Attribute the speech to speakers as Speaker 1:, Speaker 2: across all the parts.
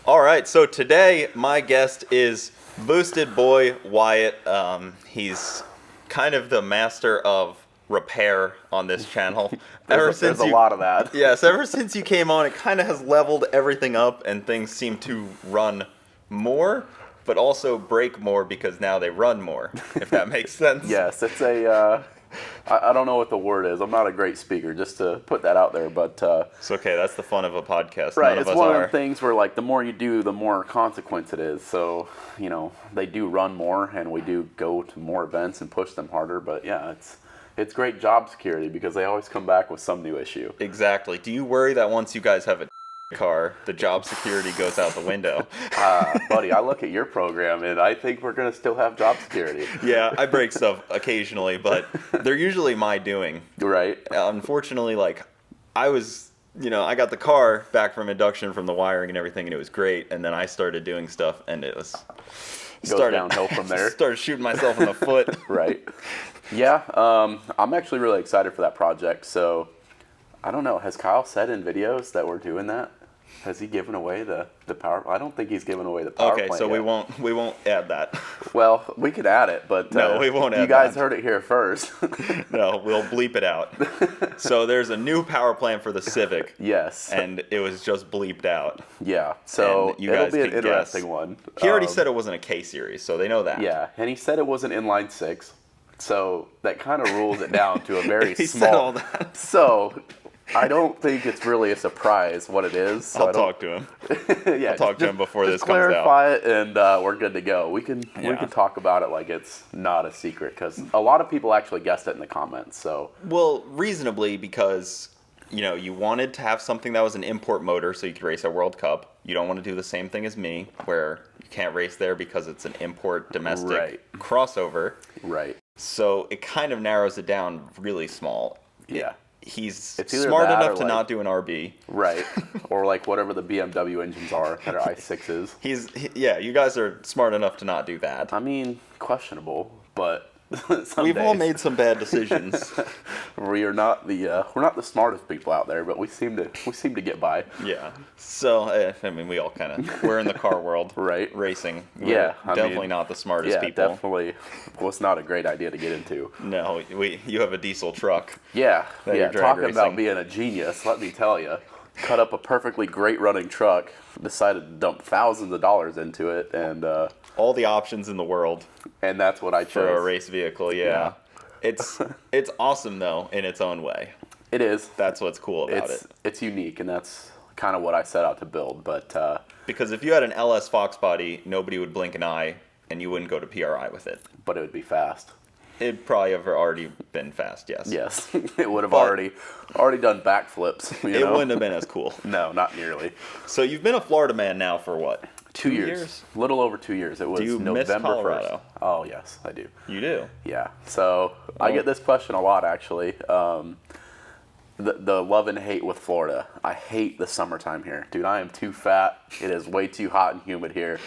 Speaker 1: All right, so today my guest is Boosted Boy Wyatt. He's kind of the master of repair on this channel.
Speaker 2: There's a lot of that.
Speaker 1: Yes, ever since you came on, it kind of has leveled everything up, and things seem to run more, but also break more because now they run more, if that makes sense.
Speaker 2: Yes, it's I don't know what the word is. I'm not a great speaker, just to put that out there, but...
Speaker 1: it's okay, that's the fun of a podcast.
Speaker 2: Right,
Speaker 1: None
Speaker 2: it's
Speaker 1: of us
Speaker 2: one
Speaker 1: are.
Speaker 2: of the things where, like, the more you do, the more consequence it is. So, you know, they do run more, and we do go to more events and push them harder, but yeah, it's great job security because they always come back with some new issue.
Speaker 1: Exactly. Do you worry that once you guys have a car, the job security goes out the window?
Speaker 2: Buddy, I look at your program, and I think we're going to still have job security.
Speaker 1: Yeah, I break stuff occasionally, but they're usually my doing.
Speaker 2: Right.
Speaker 1: Unfortunately, like, I got the car back from induction from the wiring and everything, and it was great, and then I started doing stuff, and it was...
Speaker 2: Goes downhill from there.
Speaker 1: Started shooting myself in the foot.
Speaker 2: Right. Yeah, I'm actually really excited for that project. So, I don't know. Has Kyle said in videos that we're doing that? Has he given away the power? I don't think he's given away the power plant
Speaker 1: Okay, so
Speaker 2: yet.
Speaker 1: we won't add that.
Speaker 2: Well, we could add it, but
Speaker 1: no, we won't add
Speaker 2: you guys
Speaker 1: that.
Speaker 2: heard it here first.
Speaker 1: No, we'll bleep it out. So there's a new power plant for the Civic.
Speaker 2: Yes.
Speaker 1: And it was just bleeped out.
Speaker 2: Yeah. So
Speaker 1: And you
Speaker 2: it'll
Speaker 1: guys
Speaker 2: be an
Speaker 1: can
Speaker 2: interesting
Speaker 1: guess.
Speaker 2: one.
Speaker 1: He already said it wasn't a K series, so they know that.
Speaker 2: Yeah, and he said it was an inline six, so that kind of rules it down to a very
Speaker 1: He
Speaker 2: small.
Speaker 1: said all that.
Speaker 2: So I don't think it's really a surprise what it is. So
Speaker 1: I'll talk to him.
Speaker 2: Yeah,
Speaker 1: I'll talk to him before this
Speaker 2: just
Speaker 1: comes out.
Speaker 2: clarify it, and we're good to go. We can talk about it like it's not a secret because a lot of people actually guessed it in the comments. So
Speaker 1: Well, reasonably, because you wanted to have something that was an import motor so you could race at World Cup. You don't want to do the same thing as me, where you can't race there because it's an import domestic crossover.
Speaker 2: Right.
Speaker 1: So it kind of narrows it down really small.
Speaker 2: Yeah.
Speaker 1: He's
Speaker 2: It's either
Speaker 1: smart
Speaker 2: that
Speaker 1: enough
Speaker 2: or,
Speaker 1: to
Speaker 2: like-
Speaker 1: not do an RB.
Speaker 2: Right. Or like whatever the BMW engines are that are i6s.
Speaker 1: Yeah, you guys are smart enough to not do that.
Speaker 2: I mean, questionable, but
Speaker 1: We've all made some bad decisions.
Speaker 2: we're not the smartest people out there, but we seem to get by.
Speaker 1: Yeah. So we all we're in the car world,
Speaker 2: Right.
Speaker 1: Racing. We're
Speaker 2: Yeah,
Speaker 1: definitely not the smartest
Speaker 2: Yeah,
Speaker 1: people.
Speaker 2: definitely was not a great idea to get into.
Speaker 1: No, you have a diesel truck.
Speaker 2: Yeah,
Speaker 1: That you're drag
Speaker 2: talking
Speaker 1: racing.
Speaker 2: about being a genius, let me tell you. Cut up a perfectly great running truck, decided to dump thousands of dollars into it, and
Speaker 1: All the options in the world
Speaker 2: that's what I chose.
Speaker 1: for a race vehicle. Yeah. It's awesome though in its own way.
Speaker 2: It is.
Speaker 1: That's what's cool about it.
Speaker 2: It's unique, and that's kind of what I set out to build. But
Speaker 1: Because if you had an LS Fox body, nobody would blink an eye, and you wouldn't go to PRI with it.
Speaker 2: it would be fast.
Speaker 1: It'd probably have already been fast, yes.
Speaker 2: Yes, it would have
Speaker 1: But-
Speaker 2: already done backflips.
Speaker 1: It wouldn't have been as cool.
Speaker 2: No, not nearly.
Speaker 1: So you've been a Florida man now for what?
Speaker 2: 2 years. A little over 2 years. It was
Speaker 1: you miss
Speaker 2: November
Speaker 1: Colorado?
Speaker 2: 1st. Oh, yes, I do.
Speaker 1: You do?
Speaker 2: Yeah. So I get this question a lot, actually. The love and hate with Florida. I hate the summertime here. Dude, I am too fat. It is way too hot and humid here.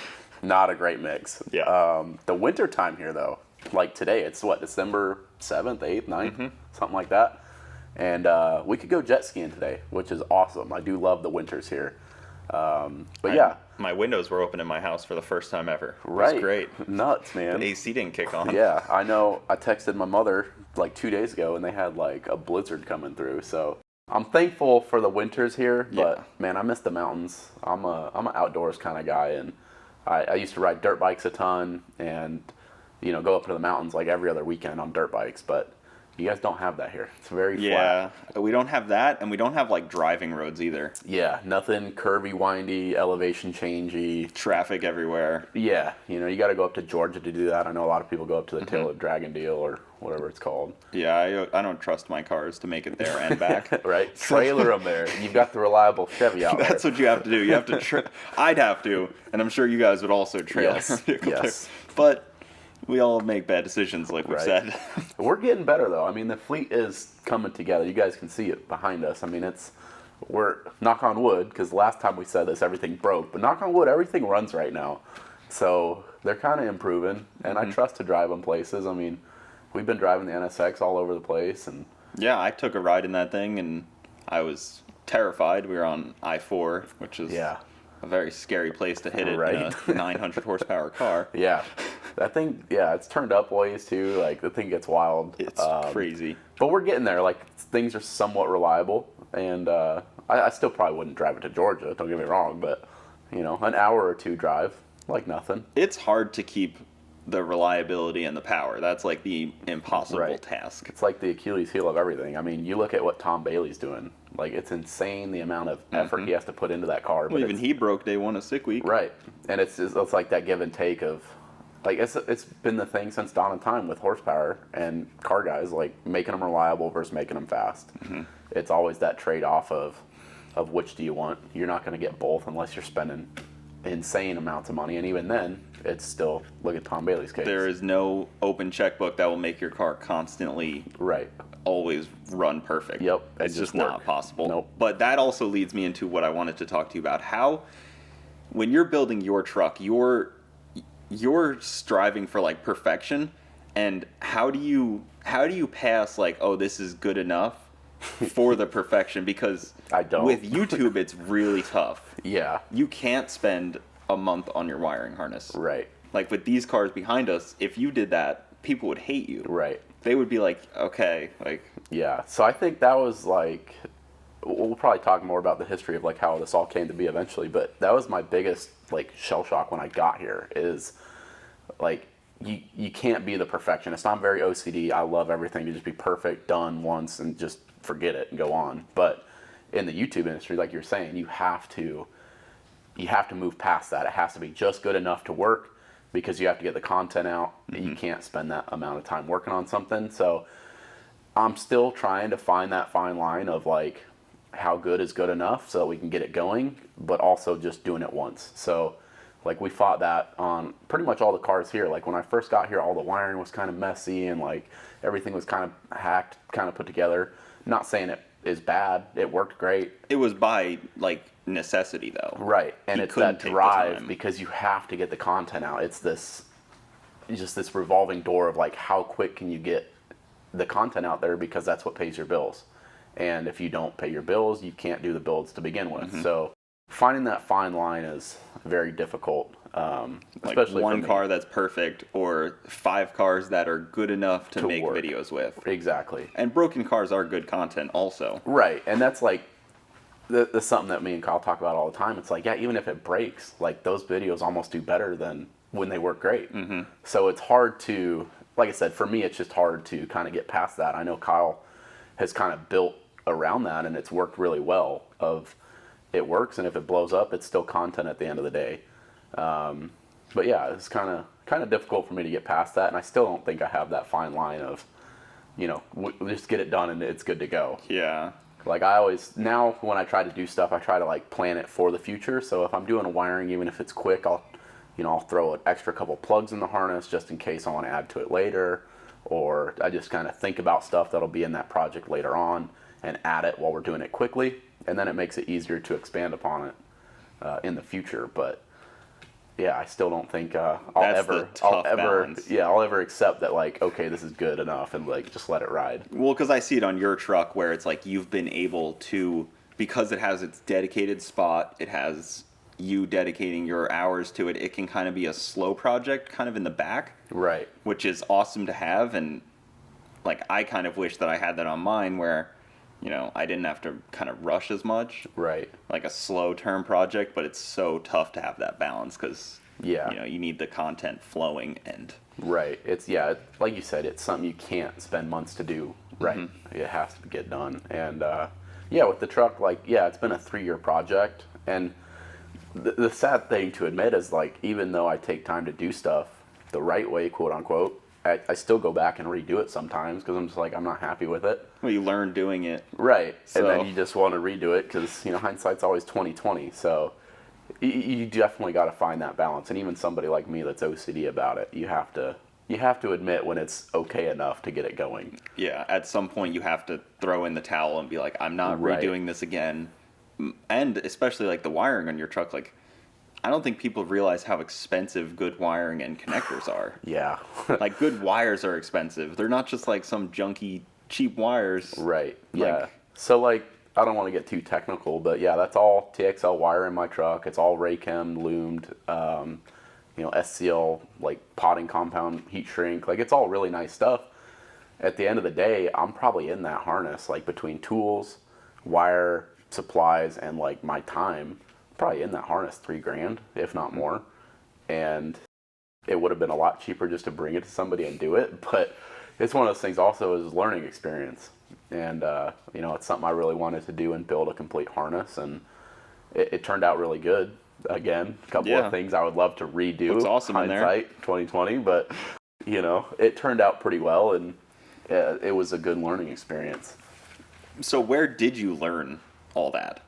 Speaker 2: Not a great mix.
Speaker 1: Yeah.
Speaker 2: The winter time here, though, like today, it's what, December 7th, 8th, 9th, something like that. And we could go jet skiing today, which is awesome. I do love the winters here. But yeah.
Speaker 1: My windows were open in my house for the first time ever. It
Speaker 2: Right.
Speaker 1: was great.
Speaker 2: Nuts, man.
Speaker 1: The AC didn't kick on.
Speaker 2: Yeah, I know. I texted my mother like 2 days ago, and they had like a blizzard coming through. So I'm thankful for the winters here, but man, I miss the mountains. I'm an outdoors kind of guy, and I used to ride dirt bikes a ton, and go up to the mountains like every other weekend on dirt bikes. But you guys don't have that here. It's very flat.
Speaker 1: Yeah, we don't have that, and we don't have like driving roads either.
Speaker 2: Yeah, nothing curvy, windy, elevation changey.
Speaker 1: Traffic everywhere.
Speaker 2: Yeah, you got to go up to Georgia to do that. I know a lot of people go up to the Tail of Dragon Deal or whatever it's called.
Speaker 1: Yeah, I don't trust my cars to make it there and back.
Speaker 2: Right, trailer them there. You've got the reliable Chevy out there.
Speaker 1: That's what you have to do. You have to. I'd have to, and I'm sure you guys would also trailer.
Speaker 2: Yes, yes.
Speaker 1: But we all make bad decisions, like we've said.
Speaker 2: We're getting better, though. I mean, the fleet is coming together. You guys can see it behind us. I mean, we're, knock on wood, because last time we said this, everything broke. But knock on wood, everything runs right now. So they're kind of improving, and I trust to drive them places. I mean, we've been driving the NSX all over the place. And
Speaker 1: Yeah, I took a ride in that thing, and I was terrified. We were on I-4, which is a very scary place to hit it
Speaker 2: Right.
Speaker 1: in a 900 horsepower car.
Speaker 2: Yeah. That thing, yeah, it's turned up ways too. Like, the thing gets wild.
Speaker 1: It's crazy.
Speaker 2: But we're getting there. Like, things are somewhat reliable. And I still probably wouldn't drive it to Georgia, don't get me wrong. But, you know, an hour or two drive, like nothing.
Speaker 1: It's hard to keep the reliability and the power. That's like the impossible task.
Speaker 2: It's like the Achilles heel of everything. I mean, you look at what Tom Bailey's doing. Like, it's insane the amount of effort he has to put into that car.
Speaker 1: Well, even he broke day one of sick week.
Speaker 2: Right. And it's like that give and take of, like, it's been the thing since dawn of time with horsepower and car guys, like, making them reliable versus making them fast. It's always that trade-off of which do you want. You're not going to get both unless you're spending insane amounts of money. And even then, it's still, look at Tom Bailey's case.
Speaker 1: There is no open checkbook that will make your car constantly always run perfect.
Speaker 2: Yep.
Speaker 1: It's just not possible.
Speaker 2: Nope.
Speaker 1: But that also leads me into what I wanted to talk to you about. How, when you're building your truck, you're striving for like perfection, and how do you pass like, oh, this is good enough for the perfection? Because
Speaker 2: I don't.
Speaker 1: with YouTube, it's really tough.
Speaker 2: Yeah.
Speaker 1: You can't spend a month on your wiring harness.
Speaker 2: Right.
Speaker 1: Like with these cars behind us, if you did that, people would hate you.
Speaker 2: Right.
Speaker 1: They would be like, okay, like.
Speaker 2: Yeah. So I think that was like, we'll probably talk more about the history of like how this all came to be eventually, but that was my biggest like shell shock when I got here is like, you can't be the perfectionist. I'm very OCD. I love everything to just be perfect, done once, and just forget it and go on. But in the YouTube industry, like you're saying, you have to move past that. It has to be just good enough to work because you have to get the content out. You can't spend that amount of time working on something. So I'm still trying to find that fine line of like how good is good enough so that we can get it going, but also just doing it once. So like we fought that on pretty much all the cars here. Like when I first got here, all the wiring was kind of messy and like everything was kind of hacked, kind of put together. Not saying it is bad. It worked great.
Speaker 1: It was by like necessity though.
Speaker 2: Right. And it's that
Speaker 1: take the
Speaker 2: drive
Speaker 1: time.
Speaker 2: because you have to get the content out. It's this revolving door of like how quick can you get the content out there because that's what pays your bills. And if you don't pay your bills, you can't do the builds to begin with. So finding that fine line is very difficult. Especially
Speaker 1: like one car that's perfect or 5 cars that are good enough to make
Speaker 2: work.
Speaker 1: videos with.
Speaker 2: Exactly.
Speaker 1: And broken cars are good content also.
Speaker 2: Right. And that's like that's something that me and Kyle talk about all the time. It's like, yeah, even if it breaks, like those videos almost do better than when they work great. So it's hard to, like I said, for me, it's just hard to kind of get past that. I know Kyle has kind of built around that and it's worked really well of it works. And if it blows up, it's still content at the end of the day. But yeah, it's kind of difficult for me to get past that. And I still don't think I have that fine line of, you know, just get it done and it's good to go.
Speaker 1: Yeah.
Speaker 2: Like I always, now when I try to do stuff, I try to like plan it for the future. So if I'm doing a wiring, even if it's quick, I'll throw an extra couple plugs in the harness just in case I want to add to it later. Or I just kind of think about stuff that'll be in that project later on and add it while we're doing it quickly. And then it makes it easier to expand upon it in the future. But yeah, I still don't think I'll ever accept that like, okay, this is good enough and like just let it ride.
Speaker 1: Well, because I see it on your truck where it's like you've been able to, because it has its dedicated spot, it has you dedicating your hours to it, it can kind of be a slow project kind of in the back.
Speaker 2: Right.
Speaker 1: Which is awesome to have. And like I kind of wish that I had that on mine where, you know, I didn't have to kind of rush as much.
Speaker 2: Right.
Speaker 1: Like a slow term project, but it's so tough to have that balance because, you know, you need the content flowing and.
Speaker 2: Right. It's, yeah, like you said, it's something you can't spend months to do. Right. It has to get done. And, yeah, with the truck, like, yeah, it's been a 3-year project. And the sad thing to admit is, like, even though I take time to do stuff the right way, quote unquote, I still go back and redo it sometimes because I'm just like, I'm not happy with it.
Speaker 1: Well, you learn doing it.
Speaker 2: Right. So. And then you just want to redo it because, you know, hindsight's always 20/20. So you definitely got to find that balance. And even somebody like me that's OCD about it, you have to admit when it's okay enough to get it going.
Speaker 1: Yeah. At some point you have to throw in the towel and be like, I'm not redoing this again. And especially like the wiring on your truck, like, I don't think people realize how expensive good wiring and connectors are.
Speaker 2: Yeah.
Speaker 1: Like, good wires are expensive. They're not just, like, some junky, cheap wires.
Speaker 2: Right.
Speaker 1: Like,
Speaker 2: yeah. So, like, I don't want to get too technical, but yeah, that's all TXL wire in my truck. It's all Raychem loomed, SCL, like potting compound, heat shrink. Like, it's all really nice stuff. At the end of the day, I'm probably in that harness, like between tools, wire, supplies, and like my time, probably in that harness $3,000, if not more. And it would have been a lot cheaper just to bring it to somebody and do it. But it's one of those things also is learning experience. And, it's something I really wanted to do and build a complete harness. And it turned out really good. Again, a couple of things I would love to redo.
Speaker 1: Looks awesome in there.
Speaker 2: Hindsight, 2020. But, it turned out pretty well. And it was a good learning experience.
Speaker 1: So where did you learn all that?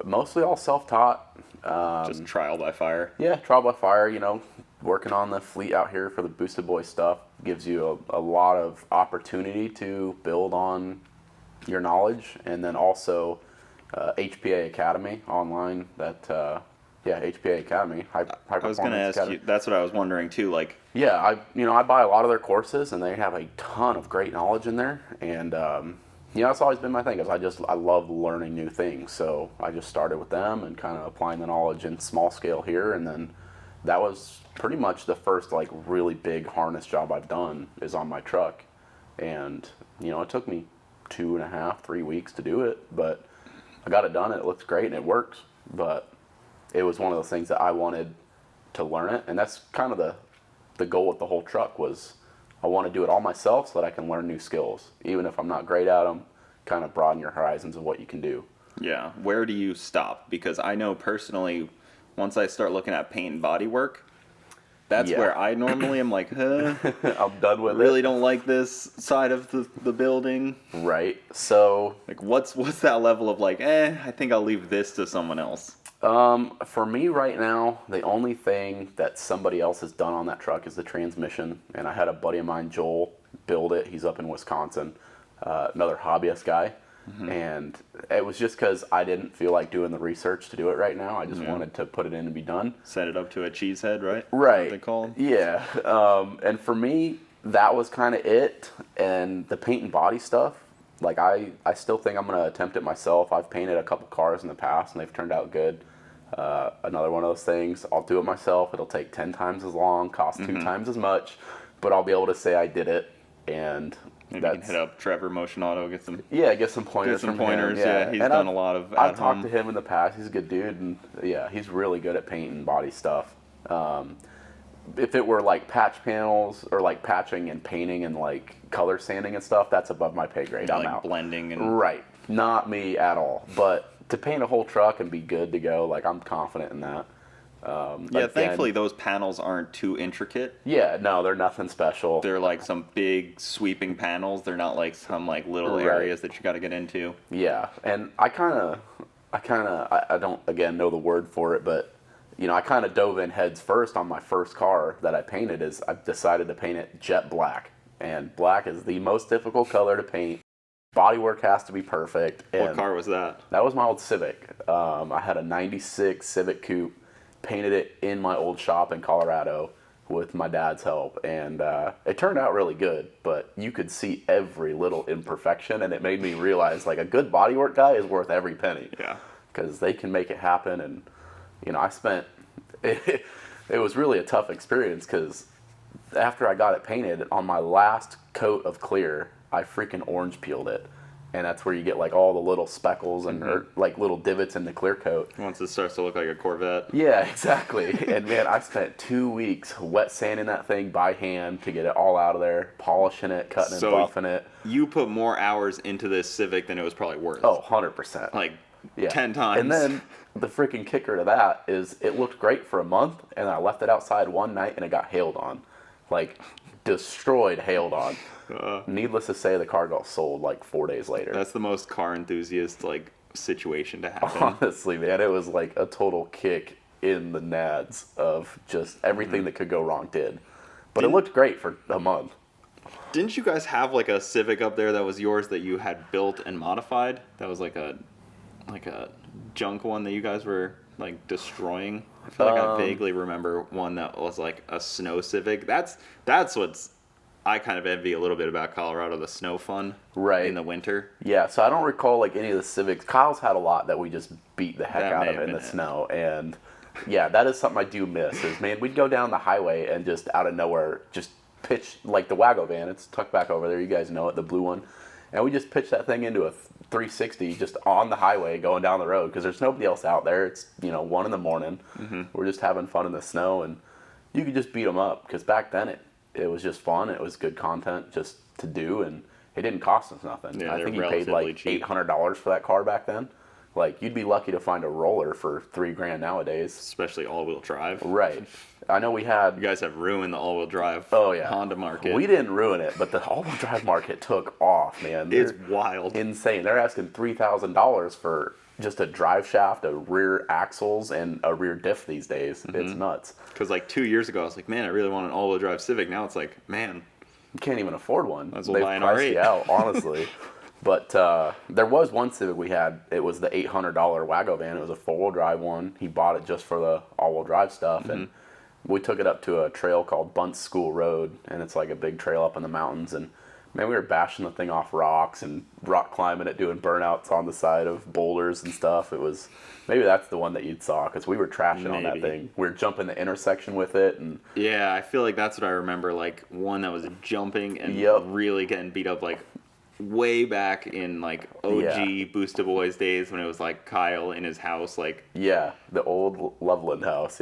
Speaker 2: Mostly all self-taught.
Speaker 1: Just trial by fire?
Speaker 2: Yeah, trial by fire. Working on the fleet out here for the BoostedBoiz stuff gives you a lot of opportunity to build on your knowledge. And then also HPA Academy online. HPA Academy. High
Speaker 1: I was going to ask you, that's what I was wondering too. Like,
Speaker 2: yeah, I buy a lot of their courses, and they have a ton of great knowledge in there. And that's always been my thing. I love learning new things. So I just started with them and kind of applying the knowledge in small scale here, and then that was pretty much the first like really big harness job I've done is on my truck. And it took me 2.5, 3 weeks to do it, but I got it done. And it looks great and it works. But it was one of those things that I wanted to learn it, and that's kind of the goal with the whole truck was I want to do it all myself so that I can learn new skills, even if I'm not great at them. Kind of broaden your horizons of what you can do.
Speaker 1: Yeah. Where do you stop? Because I know personally, once I start looking at paint and body work, that's where I normally am like, I'm
Speaker 2: done with it.
Speaker 1: Really don't like this side of the building.
Speaker 2: Right. So,
Speaker 1: like, what's that level of like, I think I'll leave this to someone else?
Speaker 2: For me right now, the only thing that somebody else has done on that truck is the transmission. And I had a buddy of mine, Joel, build it. He's up in Wisconsin, another hobbyist guy. Mm-hmm. And it was just because I didn't feel like doing the research to do it right now. I just wanted to put it in and be done.
Speaker 1: Set it up to a cheesehead, right?
Speaker 2: Right.
Speaker 1: What they called?
Speaker 2: Yeah. And for me, that was kind of it. And the paint and body stuff, like I still think I'm going to attempt it myself. I've painted a couple cars in the past and they've turned out good. Another one of those things, I'll do it myself. It'll take 10 times as long, cost 2 times as much, but I'll be able to say I did it. And
Speaker 1: maybe you can hit up Trevor Motion Auto, get some
Speaker 2: pointers.
Speaker 1: Get some pointers. Yeah, he's done a lot of.
Speaker 2: I've talked to him in the past. He's a good dude, and he's really good at paint and body stuff. If it were like patch panels or like patching and painting and like color sanding and stuff, that's above my pay grade. I'm
Speaker 1: like
Speaker 2: out.
Speaker 1: Blending and
Speaker 2: right, not me at all. But to paint a whole truck and be good to go, like I'm confident in that.
Speaker 1: Thankfully those panels aren't too intricate.
Speaker 2: Yeah, no, they're nothing special.
Speaker 1: They're like some big sweeping panels. They're not like some like little areas that you got to get into.
Speaker 2: Yeah, and I don't again know the word for it, but I kind of dove in heads first on my first car that I painted. Is I decided to paint it jet black, and black is the most difficult color to paint. Bodywork has to be perfect.
Speaker 1: What car was that?
Speaker 2: That was my old Civic. I had a '96 Civic Coupe. Painted it in my old shop in Colorado with my dad's help, and it turned out really good, but you could see every little imperfection, and it made me realize like a good bodywork guy is worth every penny.
Speaker 1: Yeah,
Speaker 2: because they can make it happen. And I spent it was really a tough experience because after I got it painted, on my last coat of clear, I freaking orange peeled it. And that's where you get like all the little speckles and or, like little divots in the clear coat.
Speaker 1: Once it starts to look like a Corvette.
Speaker 2: Yeah, exactly. And man, I spent 2 weeks wet sanding that thing by hand to get it all out of there, polishing it, cutting and buffing it.
Speaker 1: You put more hours into this Civic than it was probably worth.
Speaker 2: Oh, 100%.
Speaker 1: Like 10 times.
Speaker 2: And then the freaking kicker to that is it looked great for a month, and I left it outside one night and it got hailed on. Like destroyed, hailed on. Needless to say, the car got sold like 4 days later.
Speaker 1: That's the most car enthusiast like situation to happen.
Speaker 2: Honestly, man, it was like a total kick in the nads of just everything that could go wrong did. But it looked great for a month.
Speaker 1: Didn't you guys have like a Civic up there that was yours that you had built and modified? That was like a junk one that you guys were like destroying. I feel like I vaguely remember one that was like a snow Civic. That's what's I kind of envy a little bit about Colorado, the snow fun in the winter.
Speaker 2: Yeah, so I don't recall like any of the Civics. Kyle's had a lot that we just beat the heck
Speaker 1: That
Speaker 2: out
Speaker 1: may
Speaker 2: of
Speaker 1: have
Speaker 2: in the
Speaker 1: been it.
Speaker 2: snow, and yeah, that is something I do miss. Is man, we'd go down the highway and just out of nowhere just pitch like the Wago van. It's tucked back over there. You guys know it, the blue one, and we just pitch that thing into a 360 just on the highway going down the road because there's nobody else out there. It's 1 in the morning. We're just having fun in the snow, and you could just beat them up because back then it was just fun. It was good content just to do, and it didn't cost us nothing.
Speaker 1: Yeah,
Speaker 2: I think you paid like
Speaker 1: cheap.
Speaker 2: $800 for that car back then. Like you'd be lucky to find a roller for $3,000 nowadays.
Speaker 1: Especially all-wheel drive.
Speaker 2: Right. I know we had.
Speaker 1: You guys have ruined the all-wheel drive Honda market.
Speaker 2: We didn't ruin it, but the all-wheel drive market took off, man.
Speaker 1: It's wild.
Speaker 2: Insane. They're asking $3,000 for just a drive shaft, a rear axles, and a rear diff these days. It's nuts.
Speaker 1: Because like 2 years ago, I was like, man, I really want an all-wheel drive Civic. Now it's like, man,
Speaker 2: You can't even afford one.
Speaker 1: Might as well buy an R8.
Speaker 2: You out, honestly. But there was one Civic we had. It was the $800 Wago van. It was a four-wheel drive one. He bought it just for the all-wheel drive stuff, and we took it up to a trail called Bunce School Road, and it's like a big trail up in the mountains. And man, we were bashing the thing off rocks and rock climbing it, doing burnouts on the side of boulders and stuff. It was maybe that's the one that you saw because we were trashing on that thing. We were jumping the intersection with it, and
Speaker 1: yeah, I feel like that's what I remember. Like one that was jumping and really getting beat up, like way back in like OG BoostedBoiz days when it was like Kyle in his house, like
Speaker 2: the old Loveland house.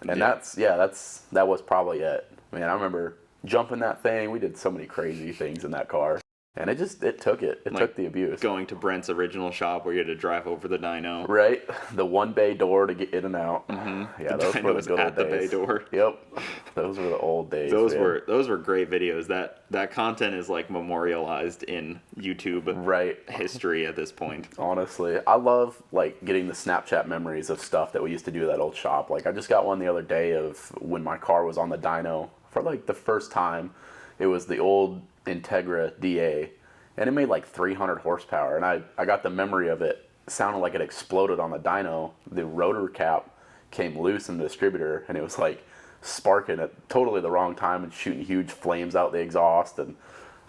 Speaker 2: And that was probably it. Man, I remember jumping that thing. We did so many crazy things in that car, and it took it. It took the abuse.
Speaker 1: Going to Brent's original shop where you had to drive over the dyno.
Speaker 2: Right, the one bay door to get in and out. Yeah, those were the good old days.
Speaker 1: The bay door.
Speaker 2: Yep, those were the old days.
Speaker 1: Those were great videos. That content is like memorialized in YouTube history at this point.
Speaker 2: Honestly, I love like getting the Snapchat memories of stuff that we used to do at that old shop. Like I just got one the other day of when my car was on the dyno for like the first time. It was the old Integra DA, and it made like 300 horsepower, and I got the memory of it sounding like it exploded on the dyno. The rotor cap came loose in the distributor, and it was like sparking at totally the wrong time and shooting huge flames out the exhaust, and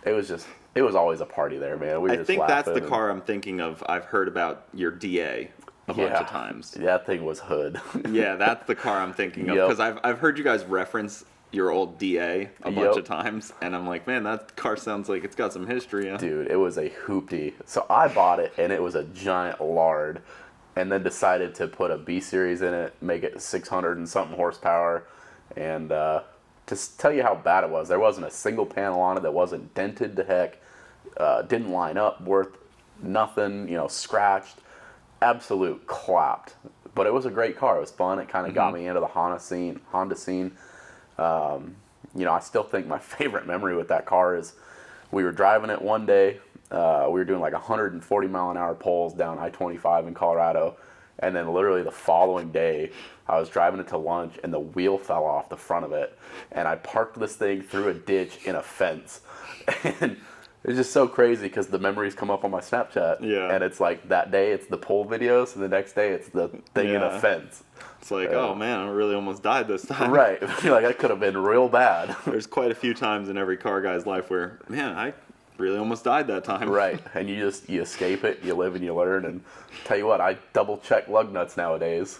Speaker 2: it was always a party there, man.
Speaker 1: I think that's the car I'm thinking of. I've heard about your DA a bunch of times.
Speaker 2: That thing was hood.
Speaker 1: Yeah, that's the car I'm thinking of because I've heard you guys reference your old DA a bunch of times, and I'm like, man, that car sounds like it's got some history.
Speaker 2: Dude, it was a hoopty. So I bought it, and it was a giant lard, and then decided to put a B series in it, make it 600 and something horsepower, and to tell you how bad it was, there wasn't a single panel on it that wasn't dented to heck, didn't line up worth nothing, scratched, absolute clapped. But it was a great car. It was fun. It kind of got me into the Honda scene. I still think my favorite memory with that car is we were driving it one day. We were doing like 140 mile an hour pulls down I-25 in Colorado. And then literally the following day, I was driving it to lunch and the wheel fell off the front of it. And I parked this thing through a ditch in a fence. And it's just so crazy because the memories come up on my Snapchat.
Speaker 1: Yeah.
Speaker 2: And it's like that day it's the pull videos, and the next day it's the thing in a fence.
Speaker 1: It's like, oh man, I really almost died this time.
Speaker 2: Right. You're like, that could have been real bad.
Speaker 1: There's quite a few times in every car guy's life where, man, I really almost died that time.
Speaker 2: Right. And you escape it, you live and you learn. And tell you what, I double check lug nuts nowadays.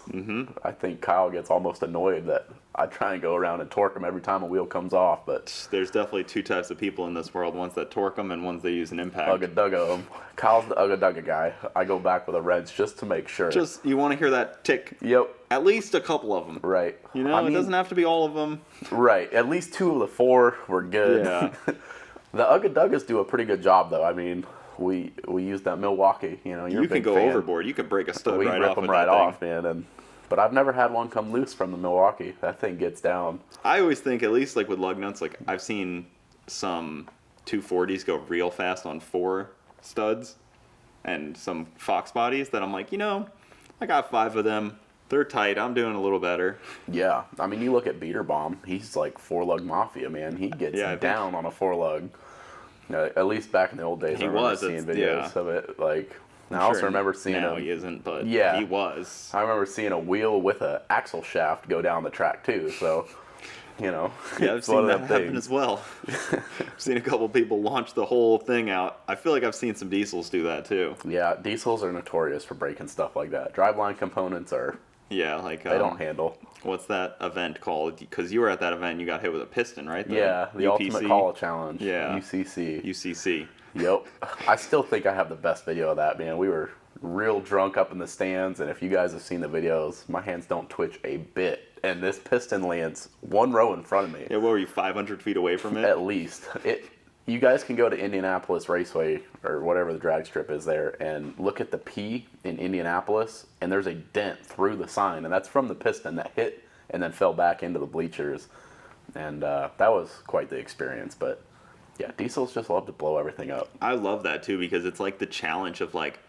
Speaker 2: I think Kyle gets almost annoyed that I try and go around and torque them every time a wheel comes off. But
Speaker 1: there's definitely two types of people in this world, ones that torque them and ones that use an impact.
Speaker 2: Ugga-dugga them. Kyle's the ugga-dugga guy. I go back with a wrench just to make sure.
Speaker 1: Just, you want to hear that tick?
Speaker 2: Yep.
Speaker 1: At least a couple of them.
Speaker 2: Right.
Speaker 1: It doesn't have to be all of them.
Speaker 2: Right. At least 2 of the 4 were good.
Speaker 1: Yeah.
Speaker 2: The Ugga-Duggas do a pretty good job, though. I mean, we use that Milwaukee.
Speaker 1: You can go overboard. You could break a stud right off.
Speaker 2: We rip them right off, man. But I've never had one come loose from the Milwaukee. That thing gets down.
Speaker 1: I always think, at least like with lug nuts, like I've seen some 240s go real fast on 4 studs, and some Fox bodies that I'm like, I got 5 of them. They're tight. I'm doing a little better.
Speaker 2: Yeah. I mean, you look at Beater Bomb. He's like 4-lug mafia, man. He gets down on a 4-lug. At least back in the old days, I remember seeing videos of it. Like, I also remember seeing
Speaker 1: now he isn't, but he was.
Speaker 2: I remember seeing a wheel with an axle shaft go down the track too. So you know.
Speaker 1: Yeah, I've
Speaker 2: It's
Speaker 1: seen
Speaker 2: one
Speaker 1: that
Speaker 2: of them
Speaker 1: happen as well. I've seen a couple people launch the whole thing out. I feel like I've seen some diesels do that too.
Speaker 2: Yeah, diesels are notorious for breaking stuff like that. Driveline components are,
Speaker 1: Yeah, like
Speaker 2: they don't handle.
Speaker 1: what's that event called? Because you were at that event, and you got hit with a piston, right?
Speaker 2: The Ultimate Call Challenge.
Speaker 1: Yeah.
Speaker 2: UCC.
Speaker 1: UCC.
Speaker 2: Yep. I still think I have the best video of that, man. We were real drunk up in the stands, and if you guys have seen the videos, my hands don't twitch a bit. And this piston lands one row in front of me.
Speaker 1: Yeah, what were you, 500 feet away from it?
Speaker 2: At least. You guys can go to Indianapolis Raceway, or whatever the drag strip is there, and look at the P in Indianapolis, and there's a dent through the sign, and that's from the piston that hit and then fell back into the bleachers. And that was quite the experience, but yeah, diesels just love to blow everything up.
Speaker 1: I love that too, because it's like the challenge of like,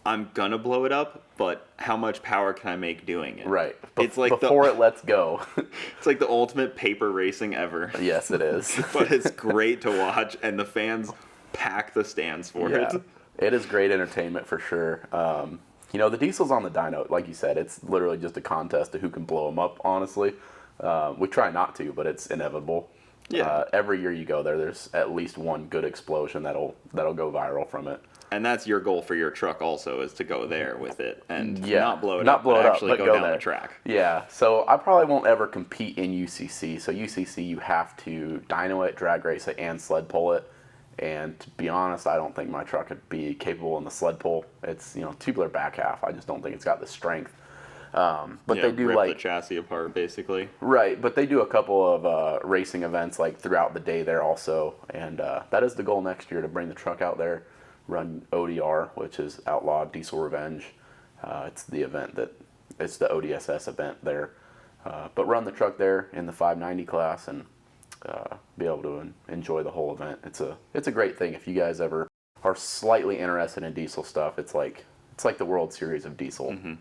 Speaker 1: I'm gonna blow it up, but how much power can I make doing it?
Speaker 2: Right.
Speaker 1: It's like
Speaker 2: before it lets go.
Speaker 1: It's like the ultimate paper racing ever.
Speaker 2: Yes, it is.
Speaker 1: But it's great to watch, and the fans pack the stands for it.
Speaker 2: It is great entertainment for sure. You know, the diesels on the dyno, like you said, it's literally just a contest to who can blow them up, honestly. We try not to, but it's inevitable.
Speaker 1: Yeah.
Speaker 2: Every year you go there, there's at least one good explosion that'll go viral from it.
Speaker 1: And that's your goal for your truck also, is to go there with it and
Speaker 2: Yeah.
Speaker 1: not blow it
Speaker 2: Not
Speaker 1: up,
Speaker 2: blow
Speaker 1: but
Speaker 2: it up,
Speaker 1: actually
Speaker 2: but
Speaker 1: go
Speaker 2: go
Speaker 1: down
Speaker 2: there.
Speaker 1: the track.
Speaker 2: Yeah, so I probably won't ever compete in UCC. So UCC, you have to dyno it, drag race it, and sled pull it. And to be honest, I don't think my truck would be capable in the sled pull. It's, you know, tubular back half. I just don't think it's got the strength. But
Speaker 1: Yeah,
Speaker 2: they do
Speaker 1: rip
Speaker 2: like
Speaker 1: the chassis apart, basically.
Speaker 2: right. But they do a couple of racing events like throughout the day there also, and that is the goal next year, to bring the truck out there, run ODR, which is Outlaw Diesel Revenge. It's the event it's the ODSS event there, but run the truck there in the 590 class and be able to enjoy the whole event. It's a great thing if you guys ever are slightly interested in diesel stuff. It's like the World Series of diesel.
Speaker 1: Mm-hmm.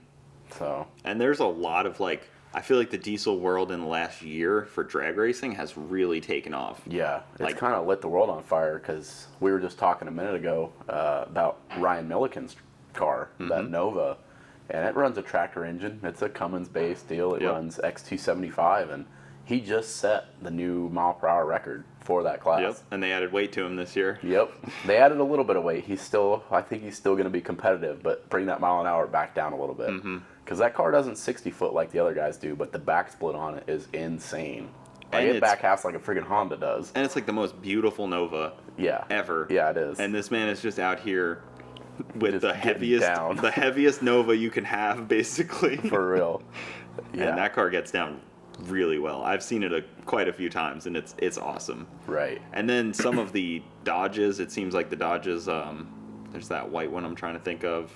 Speaker 2: So.
Speaker 1: And there's a lot of like, I feel like the diesel world in the last year for drag racing has really taken off.
Speaker 2: Yeah, it's
Speaker 1: Like-
Speaker 2: kind of lit the world on fire, because we were just talking a minute ago about Ryan Milliken's car, that Nova, and it runs a tractor engine. It's a Cummins-based deal. It
Speaker 1: Yep.
Speaker 2: runs X275, and he just set the new mile-per-hour record for that class.
Speaker 1: Yep. And they added weight to him this year.
Speaker 2: Yep. They added a little bit of weight. I think he's still going to be competitive, but bring that mile an hour back down a little bit. Because that car doesn't 60 foot like the other guys do, but the back split on it is insane. Like,
Speaker 1: And
Speaker 2: it
Speaker 1: it's-
Speaker 2: back halves like a friggin' Honda does.
Speaker 1: And it's like the most beautiful Nova
Speaker 2: Yeah.
Speaker 1: ever.
Speaker 2: Yeah, it is.
Speaker 1: And this man is just out here with
Speaker 2: Just
Speaker 1: the
Speaker 2: getting
Speaker 1: heaviest
Speaker 2: down.
Speaker 1: the heaviest Nova you can have, basically.
Speaker 2: For real. Yeah.
Speaker 1: And that car gets down really well. I've seen it quite a few times, and it's awesome.
Speaker 2: Right.
Speaker 1: And then some of the Dodges, it seems like the Dodges, there's that white one I'm trying to think of.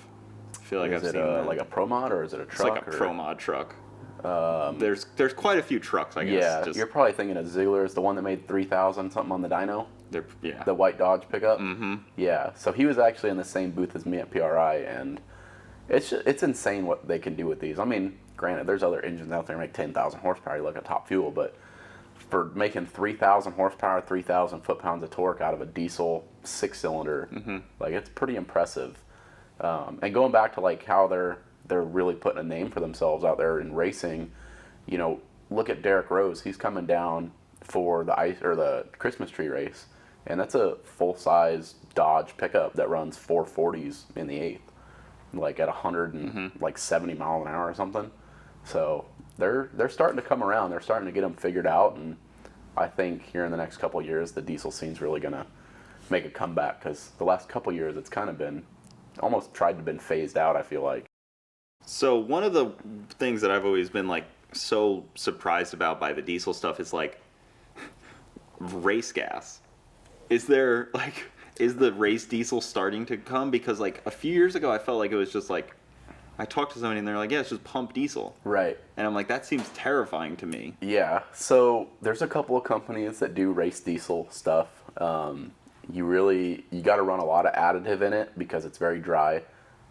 Speaker 1: I feel like
Speaker 2: Is
Speaker 1: I've
Speaker 2: it
Speaker 1: seen that.
Speaker 2: like a Pro Mod, or is it a
Speaker 1: It's
Speaker 2: truck?
Speaker 1: like a
Speaker 2: or?
Speaker 1: Pro Mod truck. There's quite a few trucks, I guess.
Speaker 2: Yeah, you're probably thinking of Ziegler's, the one that made 3,000 something on the dyno,
Speaker 1: Yeah.
Speaker 2: the white Dodge pickup. Mm-hmm. Yeah, so he was actually in the same booth as me at PRI, and it's insane what they can do with these. I mean, granted, there's other engines out there that make 10,000 horsepower. You look at Top Fuel, but for making 3,000 horsepower, 3,000 foot-pounds of torque out of a diesel 6-cylinder, like, it's pretty impressive. And going back to like how they're really putting a name for themselves out there in racing, you know, look at Derek Rose. He's coming down for the Christmas tree race, and that's a full-size Dodge pickup that runs 440s in the 8th, like at 170 miles an hour or something. So they're starting to come around. They're starting to get them figured out, and I think here in the next couple of years, the diesel scene's really gonna make a comeback, because the last couple of years it's kind of been almost tried to been phased out, I feel like.
Speaker 1: So one of the things that I've always been like so surprised about by the diesel stuff is like race gas. Is the race diesel starting to come? Because like a few years ago I felt like it was just like, I talked to somebody and they're like, yeah, it's just pump diesel.
Speaker 2: Right.
Speaker 1: And I'm like, that seems terrifying to me.
Speaker 2: Yeah. So there's a couple of companies that do race diesel stuff. You got to run a lot of additive in it because it's very dry.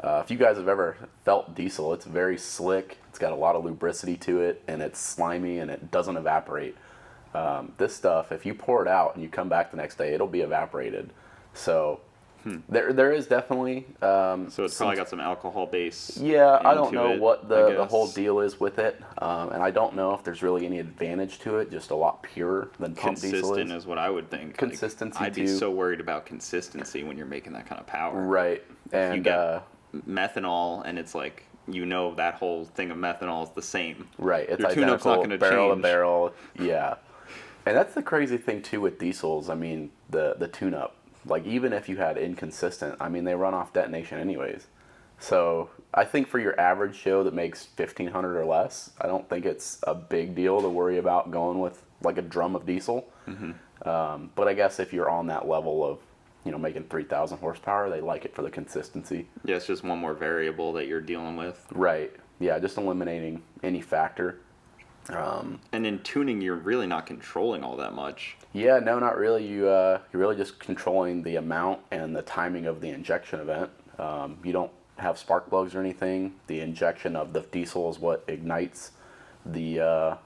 Speaker 2: If you guys have ever felt diesel, it's very slick. It's got a lot of lubricity to it, and it's slimy, and it doesn't evaporate. This stuff, if you pour it out and you come back the next day, it'll be evaporated. So There is definitely.
Speaker 1: So it's probably got some alcohol base.
Speaker 2: Yeah, I don't know
Speaker 1: it,
Speaker 2: what the whole deal is with it, and I don't know if there's really any advantage to it. Just a lot purer than pump diesel is.
Speaker 1: Consistent is what I would think.
Speaker 2: Consistency
Speaker 1: I'd
Speaker 2: too.
Speaker 1: be so worried about consistency when you're making that kind of power.
Speaker 2: Right, and
Speaker 1: you get methanol, and it's like that whole thing of methanol is the same.
Speaker 2: Right, it's
Speaker 1: your tune-up's
Speaker 2: identical,
Speaker 1: not going to change.
Speaker 2: barrel to barrel. Yeah, and that's the crazy thing too with diesels. I mean, the tune-up. Like, even if you had inconsistent, I mean, they run off detonation anyways. So I think for your average show that makes 1,500 or less, I don't think it's a big deal to worry about going with like a drum of diesel. But I guess if you're on that level of, making 3,000 horsepower, they like it for the consistency.
Speaker 1: Yeah, it's just one more variable that you're dealing with.
Speaker 2: Right. Yeah, just eliminating any factor.
Speaker 1: And in tuning, you're really not controlling all that much.
Speaker 2: Yeah, no, not really. You're really just controlling the amount and the timing of the injection event. You don't have spark plugs or anything. The injection of the diesel is what ignites does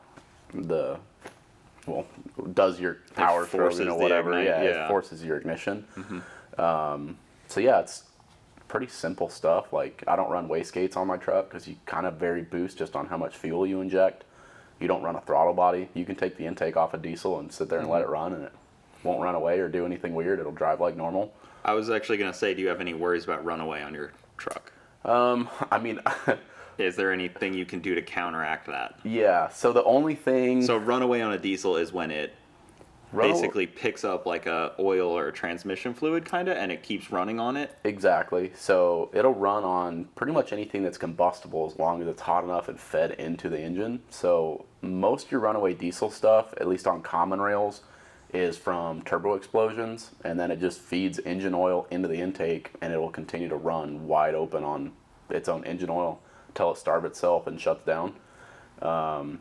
Speaker 2: your power throw, whatever. It forces your ignition. So yeah, it's pretty simple stuff. Like, I don't run wastegates on my truck because you kind of vary boost just on how much fuel you inject. You don't run a throttle body. You can take the intake off a diesel and sit there and let it run, and it won't run away or do anything weird. It'll drive like normal.
Speaker 1: I was actually going to say, do you have any worries about runaway on your truck?
Speaker 2: I mean...
Speaker 1: Is there anything you can do to counteract that?
Speaker 2: Yeah, so the only thing...
Speaker 1: So runaway on a diesel is when it basically picks up like a oil or a transmission fluid kind of, and it keeps running on it?
Speaker 2: Exactly. So it'll run on pretty much anything that's combustible as long as it's hot enough and fed into the engine. So most of your runaway diesel stuff, at least on common rails, is from turbo explosions, and then it just feeds engine oil into the intake, and it will continue to run wide open on its own engine oil until it starves itself and shuts down. On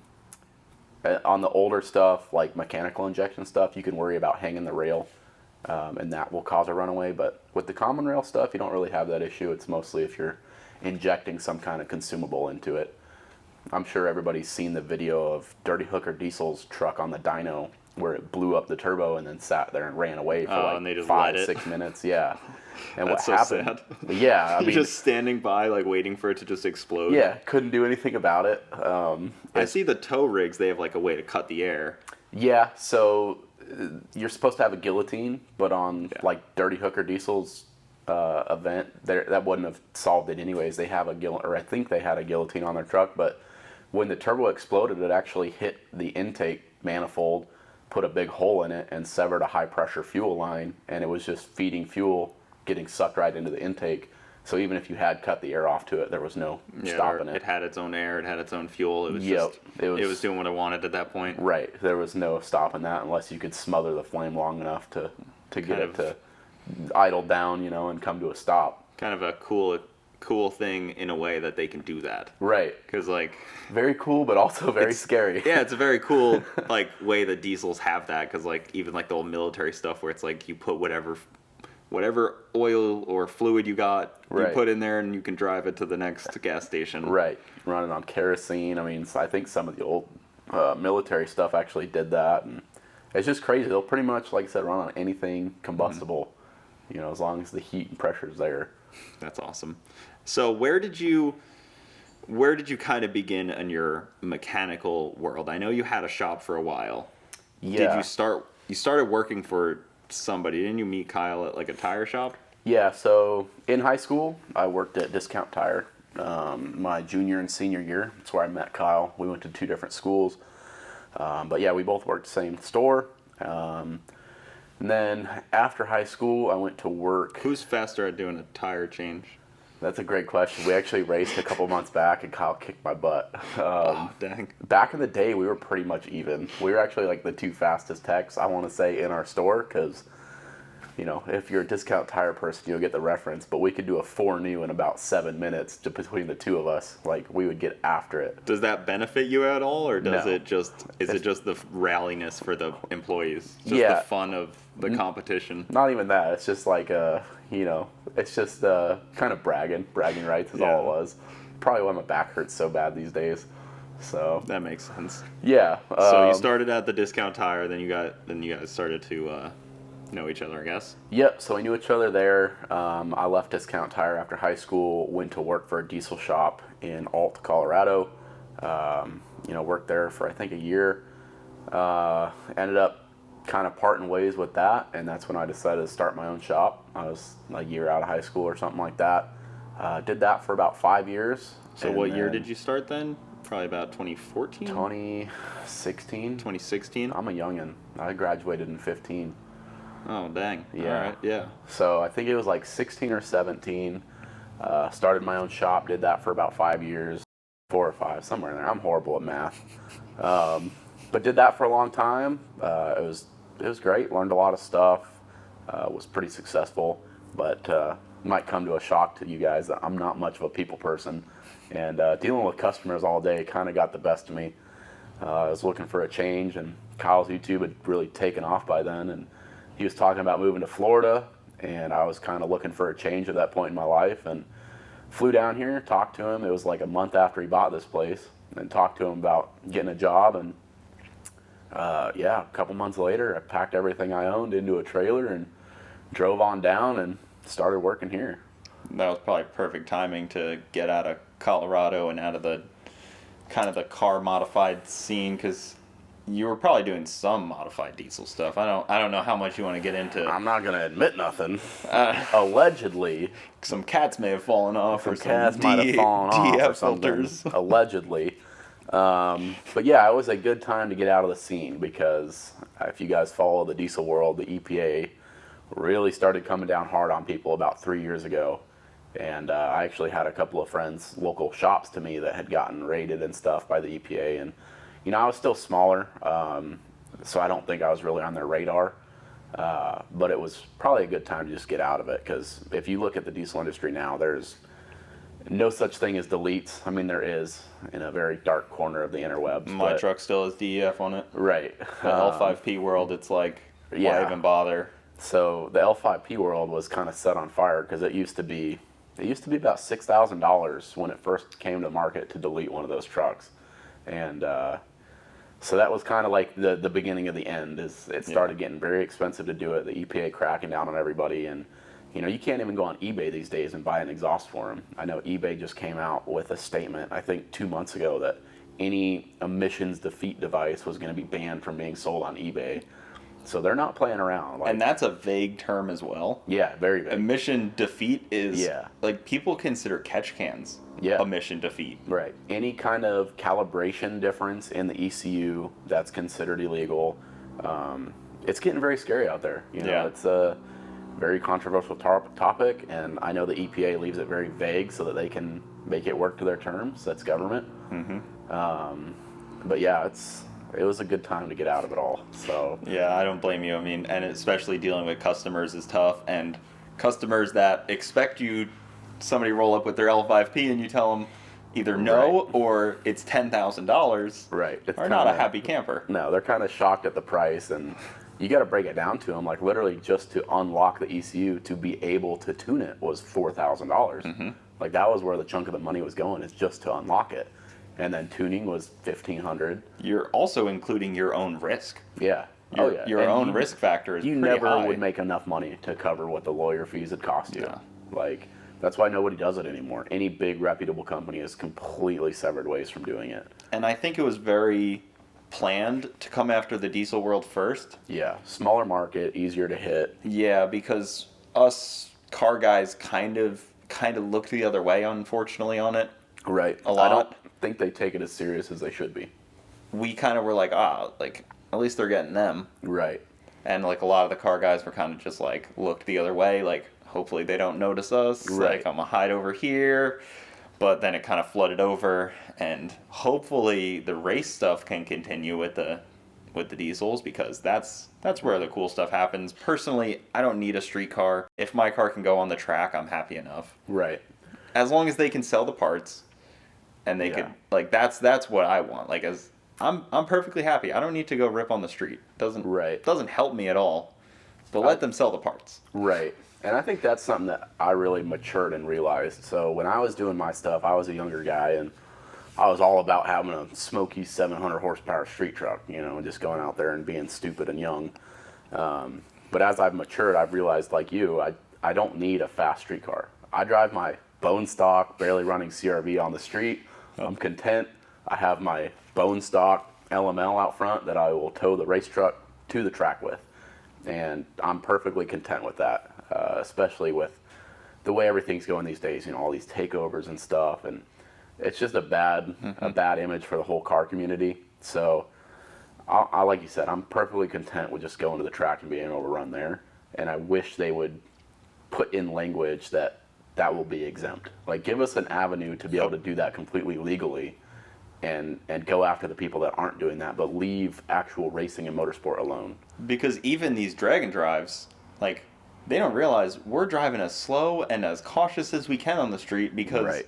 Speaker 2: the older stuff, like mechanical injection stuff, you can worry about hanging the rail, and that will cause a runaway. But with the common rail stuff, you don't really have that issue. It's mostly if you're injecting some kind of consumable into it. I'm sure everybody's seen the video of Dirty Hooker Diesel's truck on the dyno where it blew up the turbo and then sat there and ran away for
Speaker 1: and they just
Speaker 2: 5-6 minutes. Yeah. And
Speaker 1: That's
Speaker 2: what
Speaker 1: so
Speaker 2: happened?
Speaker 1: sad.
Speaker 2: Yeah, I mean,
Speaker 1: just standing by, like waiting for it to just explode.
Speaker 2: Yeah, couldn't do anything about it.
Speaker 1: I see the tow rigs; they have like a way to cut the air.
Speaker 2: Yeah, so you're supposed to have a guillotine, but on like Dirty Hooker Diesel's event, that wouldn't have solved it anyways. They have I think they had a guillotine on their truck, but when the turbo exploded, it actually hit the intake manifold, put a big hole in it, and severed a high pressure fuel line, and it was just feeding fuel, getting sucked right into the intake. So even if you had cut the air off to it, there was no stopping it.
Speaker 1: It had its own air, it had its own fuel. It was it was doing what it wanted at that point.
Speaker 2: Right. There was no stopping that unless you could smother the flame long enough to get it to idle down, and come to a stop.
Speaker 1: Kind of a cool thing in a way that they can do that.
Speaker 2: Right.
Speaker 1: Because
Speaker 2: very cool, but also very scary.
Speaker 1: Yeah, it's a very cool way that diesels have that. Because even the old military stuff where it's you put whatever oil or fluid you got, you put in there, and you can drive it to the next gas station.
Speaker 2: Right. Running on kerosene. I mean, I think some of the old military stuff actually did that, and it's just crazy. They'll pretty much, like I said, run on anything combustible, as long as the heat and pressure's there.
Speaker 1: That's awesome. So where did you kind of begin in your mechanical world? I know you had a shop for a while.
Speaker 2: Yeah.
Speaker 1: Did you started working for somebody? Didn't you meet Kyle at a tire shop?
Speaker 2: Yeah, so in high school, I worked at Discount Tire my junior and senior year. That's where I met Kyle. We went to 2 different schools. But yeah, we both worked the same store. And then after high school, I went to work.
Speaker 1: Who's faster at doing a tire change?
Speaker 2: That's a great question. We actually raced a couple months back, and Kyle kicked my butt.
Speaker 1: Dang.
Speaker 2: Back in the day, we were pretty much even. We were actually the 2 fastest techs, I want to say, in our store, because, if you're a Discount Tire person, you'll get the reference. But we could do a 4 new in about 7 minutes between the 2 of us. We would get after it.
Speaker 1: Does that benefit you at all, or is it just the ralliness for the employees? Just the fun of the competition?
Speaker 2: Not even that. It's just it's just kind of bragging rights is all it was. Probably why my back hurts so bad these days. So
Speaker 1: that makes sense.
Speaker 2: Yeah.
Speaker 1: So you started at the Discount Tire, then you guys started to know each other, I guess.
Speaker 2: Yep, so we knew each other there. I left Discount Tire after high school, went to work for a diesel shop in Alt, Colorado. Worked there for I think a year. Ended up kind of parting ways with that, and that's when I decided to start my own shop. I was a year out of high school or something like that. Did that for about 5 years.
Speaker 1: So what year did you start then? Probably about 2014?
Speaker 2: 2016.
Speaker 1: 2016?
Speaker 2: I'm a youngin'. I graduated in 15.
Speaker 1: Oh, dang.
Speaker 2: Yeah.
Speaker 1: All right, yeah.
Speaker 2: So I think it was like 16 or 17. Started my own shop, did that for about 5 years. 4 or 5, somewhere in there. I'm horrible at math. But did that for a long time. It was great. Learned a lot of stuff. Was pretty successful. But might come to a shock to you guys that I'm not much of a people person. And dealing with customers all day kind of got the best of me. I was looking for a change, and Kyle's YouTube had really taken off by then. And he was talking about moving to Florida, and I was kind of looking for a change at that point in my life. And flew down here, talked to him. It was like a month after he bought this place, and talked to him about getting a job. And a couple months later, I packed everything I owned into a trailer and drove on down and started working here.
Speaker 1: That was probably perfect timing to get out of Colorado and out of the kind of the car modified scene, because you were probably doing some modified diesel stuff. I don't know how much you want to get into.
Speaker 2: I'm not going to admit nothing. Allegedly.
Speaker 1: Some cats may have fallen off, or some
Speaker 2: cats might have fallen off
Speaker 1: DF
Speaker 2: or something.
Speaker 1: filters.
Speaker 2: Allegedly. But yeah, it was a good time to get out of the scene, because if you guys follow the diesel world, the EPA really started coming down hard on people about 3 years ago. And I actually had a couple of friends, local shops to me, that had gotten raided and stuff by the EPA. And, I was still smaller, so I don't think I was really on their radar. But it was probably a good time to just get out of it, because if you look at the diesel industry now, there's no such thing as deletes. I mean, there is in a very dark corner of the interwebs.
Speaker 1: My truck still has DEF on it.
Speaker 2: Right.
Speaker 1: The L5P world, it's like, why even bother?
Speaker 2: So the L5P world was kind of set on fire, because it used to be about $6,000 when it first came to market to delete one of those trucks. And so that was kind of like the beginning of the end. Is it started getting very expensive to do it. The EPA cracking down on everybody, and you can't even go on eBay these days and buy an exhaust for them. I know eBay just came out with a statement, I think 2 months ago, that any emissions defeat device was going to be banned from being sold on eBay. So they're not playing around.
Speaker 1: And that's a vague term as well.
Speaker 2: Yeah, very vague.
Speaker 1: Emission defeat is, like, people consider catch cans emission defeat.
Speaker 2: Right. Any kind of calibration difference in the ECU, that's considered illegal. It's getting very scary out there. It's a very controversial topic, and I know the EPA leaves it very vague so that they can make it work to their terms. That's government. Mm-hmm. But yeah, it was a good time to get out of it all. So
Speaker 1: yeah, I don't blame you. I mean, and especially dealing with customers is tough, and customers that expect somebody roll up with their L5P and you tell them either no or it's $10,000.
Speaker 2: Right.
Speaker 1: Are not a happy camper.
Speaker 2: No, they're kind of shocked at the price, and you got to break it down to them. Like, literally, just to unlock the ECU to be able to tune it was $4,000. Mm-hmm. Like, that was where the chunk of the money was going, is just to unlock it. And then tuning was $1,500.
Speaker 1: You're also including your own risk.
Speaker 2: Yeah.
Speaker 1: Your own risk factor is pretty high.
Speaker 2: You never would make enough money to cover what the lawyer fees would cost you. Yeah. Like, that's why nobody does it anymore. Any big reputable company is completely severed ways from doing it.
Speaker 1: And I think it was very planned to come after the diesel world first.
Speaker 2: Yeah. Smaller market, easier to hit.
Speaker 1: Yeah, because us car guys kind of look the other way, unfortunately, on it.
Speaker 2: Right.
Speaker 1: A lot.
Speaker 2: I don't think they take it as serious as they should be.
Speaker 1: We kind of were like, at least they're getting them.
Speaker 2: Right.
Speaker 1: And like a lot of the car guys were kind of just like looked the other way, like hopefully they don't notice us.
Speaker 2: Right.
Speaker 1: Like, I'm gonna hide over here. But then it kind of flooded over, and hopefully the race stuff can continue with the diesels, because that's where the cool stuff happens. Personally, I don't need a street car. If my car can go on the track, I'm happy enough.
Speaker 2: Right.
Speaker 1: As long as they can sell the parts. And they could, like, that's what I want. Like, I'm perfectly happy. I don't need to go rip on the street. Doesn't help me at all. But let them sell the parts.
Speaker 2: Right. And I think that's something that I really matured and realized. So when I was doing my stuff, I was a younger guy, and I was all about having a smoky 700 horsepower street truck, just going out there and being stupid and young. But as I've matured, I've realized, like you, I don't need a fast street car. I drive my bone stock, barely running CRV on the street. I'm content. I have my bone stock LML out front that I will tow the race truck to the track with. And I'm perfectly content with that, especially with the way everything's going these days, you know, all these takeovers and stuff. And it's just a bad image for the whole car community. So I like you said, I'm perfectly content with just going to the track and being able to run there. And I wish they would put in language that will be exempt. Like, give us an avenue to be able to do that completely legally and go after the people that aren't doing that, but leave actual racing and motorsport alone.
Speaker 1: Because even these drag and drives, like, they don't realize we're driving as slow and as cautious as we can on the street because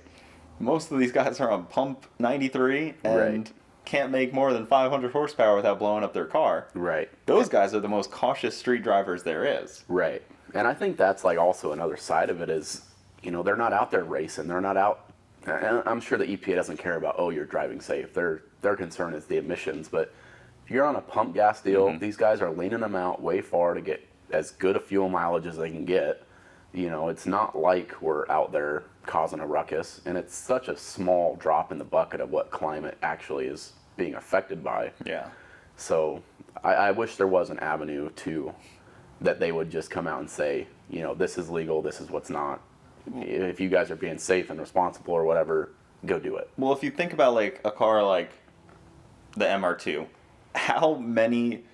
Speaker 1: most of these guys are on pump 93 and can't make more than 500 horsepower without blowing up their car.
Speaker 2: Right.
Speaker 1: Those guys are the most cautious street drivers there is.
Speaker 2: Right. And I think that's like also another side of it is, you know, they're not out there racing. They're not out. And I'm sure the EPA doesn't care about, oh, you're driving safe. Their concern is the emissions. But if you're on a pump gas deal, these guys are leaning them out way far to get as good a fuel mileage as they can get. You know, it's not like we're out there causing a ruckus. And it's such a small drop in the bucket of what climate actually is being affected by.
Speaker 1: Yeah.
Speaker 2: So I wish there was an avenue that they would just come out and say, you know, this is legal, this is what's not. If you guys are being safe and responsible or whatever, go do it.
Speaker 1: Well, if you think about like a car like the MR2, how many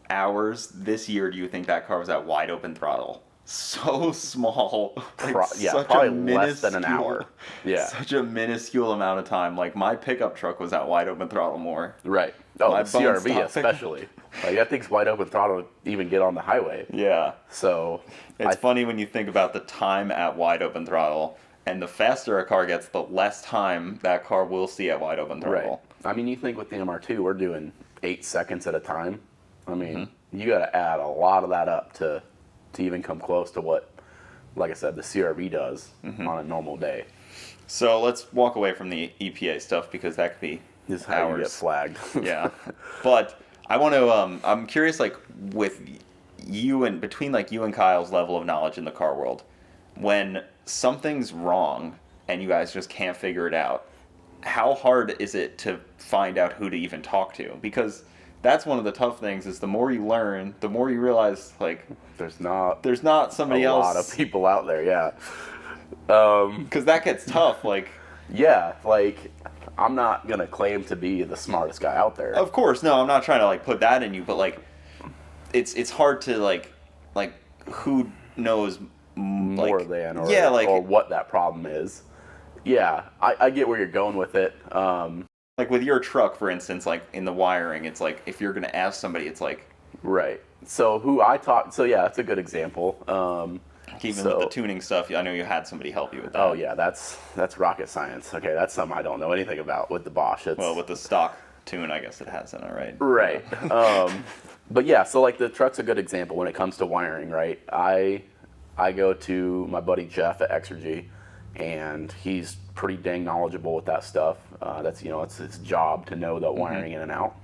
Speaker 1: hours this year do you think that car was at wide open throttle? So small. Like such
Speaker 2: probably less than an hour. Yeah.
Speaker 1: Such a minuscule amount of time. Like my pickup truck was at wide open throttle more.
Speaker 2: Right. Oh, my the CRV especially. Like that thing's wide open throttle to even get on the highway.
Speaker 1: Yeah.
Speaker 2: So
Speaker 1: it's funny when you think about the time at wide open throttle, and the faster a car gets, the less time that car will see at wide open throttle.
Speaker 2: Right. I mean, you think with the MR2, we're doing 8 seconds at a time. I mean, you got to add a lot of that up to even come close to what, like I said, the CRV does on a normal day.
Speaker 1: So let's walk away from the EPA stuff because that could be
Speaker 2: this is how you get flagged.
Speaker 1: Yeah. But I want to, I'm curious, like, with you and between, like, you and Kyle's level of knowledge in the car world, when something's wrong and you guys just can't figure it out, how hard is it to find out who to even talk to? Because that's one of the tough things is the more you learn, the more you realize, like, there's not somebody else.
Speaker 2: A lot of people out there, yeah.
Speaker 1: Because that gets tough, like.
Speaker 2: Yeah, like, I'm not going to claim to be the smartest guy out there.
Speaker 1: Of course, no, I'm not trying to, like, put that in you, but, like, it's hard to, like, who knows
Speaker 2: more than, or,
Speaker 1: yeah, like,
Speaker 2: or what that problem is. Yeah, I get where you're going with it.
Speaker 1: Like, with your truck, for instance, like, in the wiring, it's like, if you're going to ask somebody, it's like.
Speaker 2: Right. So yeah, that's a good example.
Speaker 1: Even with the tuning stuff, I know you had somebody help you with that.
Speaker 2: Oh yeah, that's rocket science. Okay, that's something I don't know anything about with the Bosch.
Speaker 1: Well, with the stock tune, I guess it has in it, right?
Speaker 2: Right. But yeah, so like the truck's a good example when it comes to wiring, right? I go to my buddy Jeff at Exergy, and he's pretty dang knowledgeable with that stuff. That's, you know, it's his job to know the wiring in and out.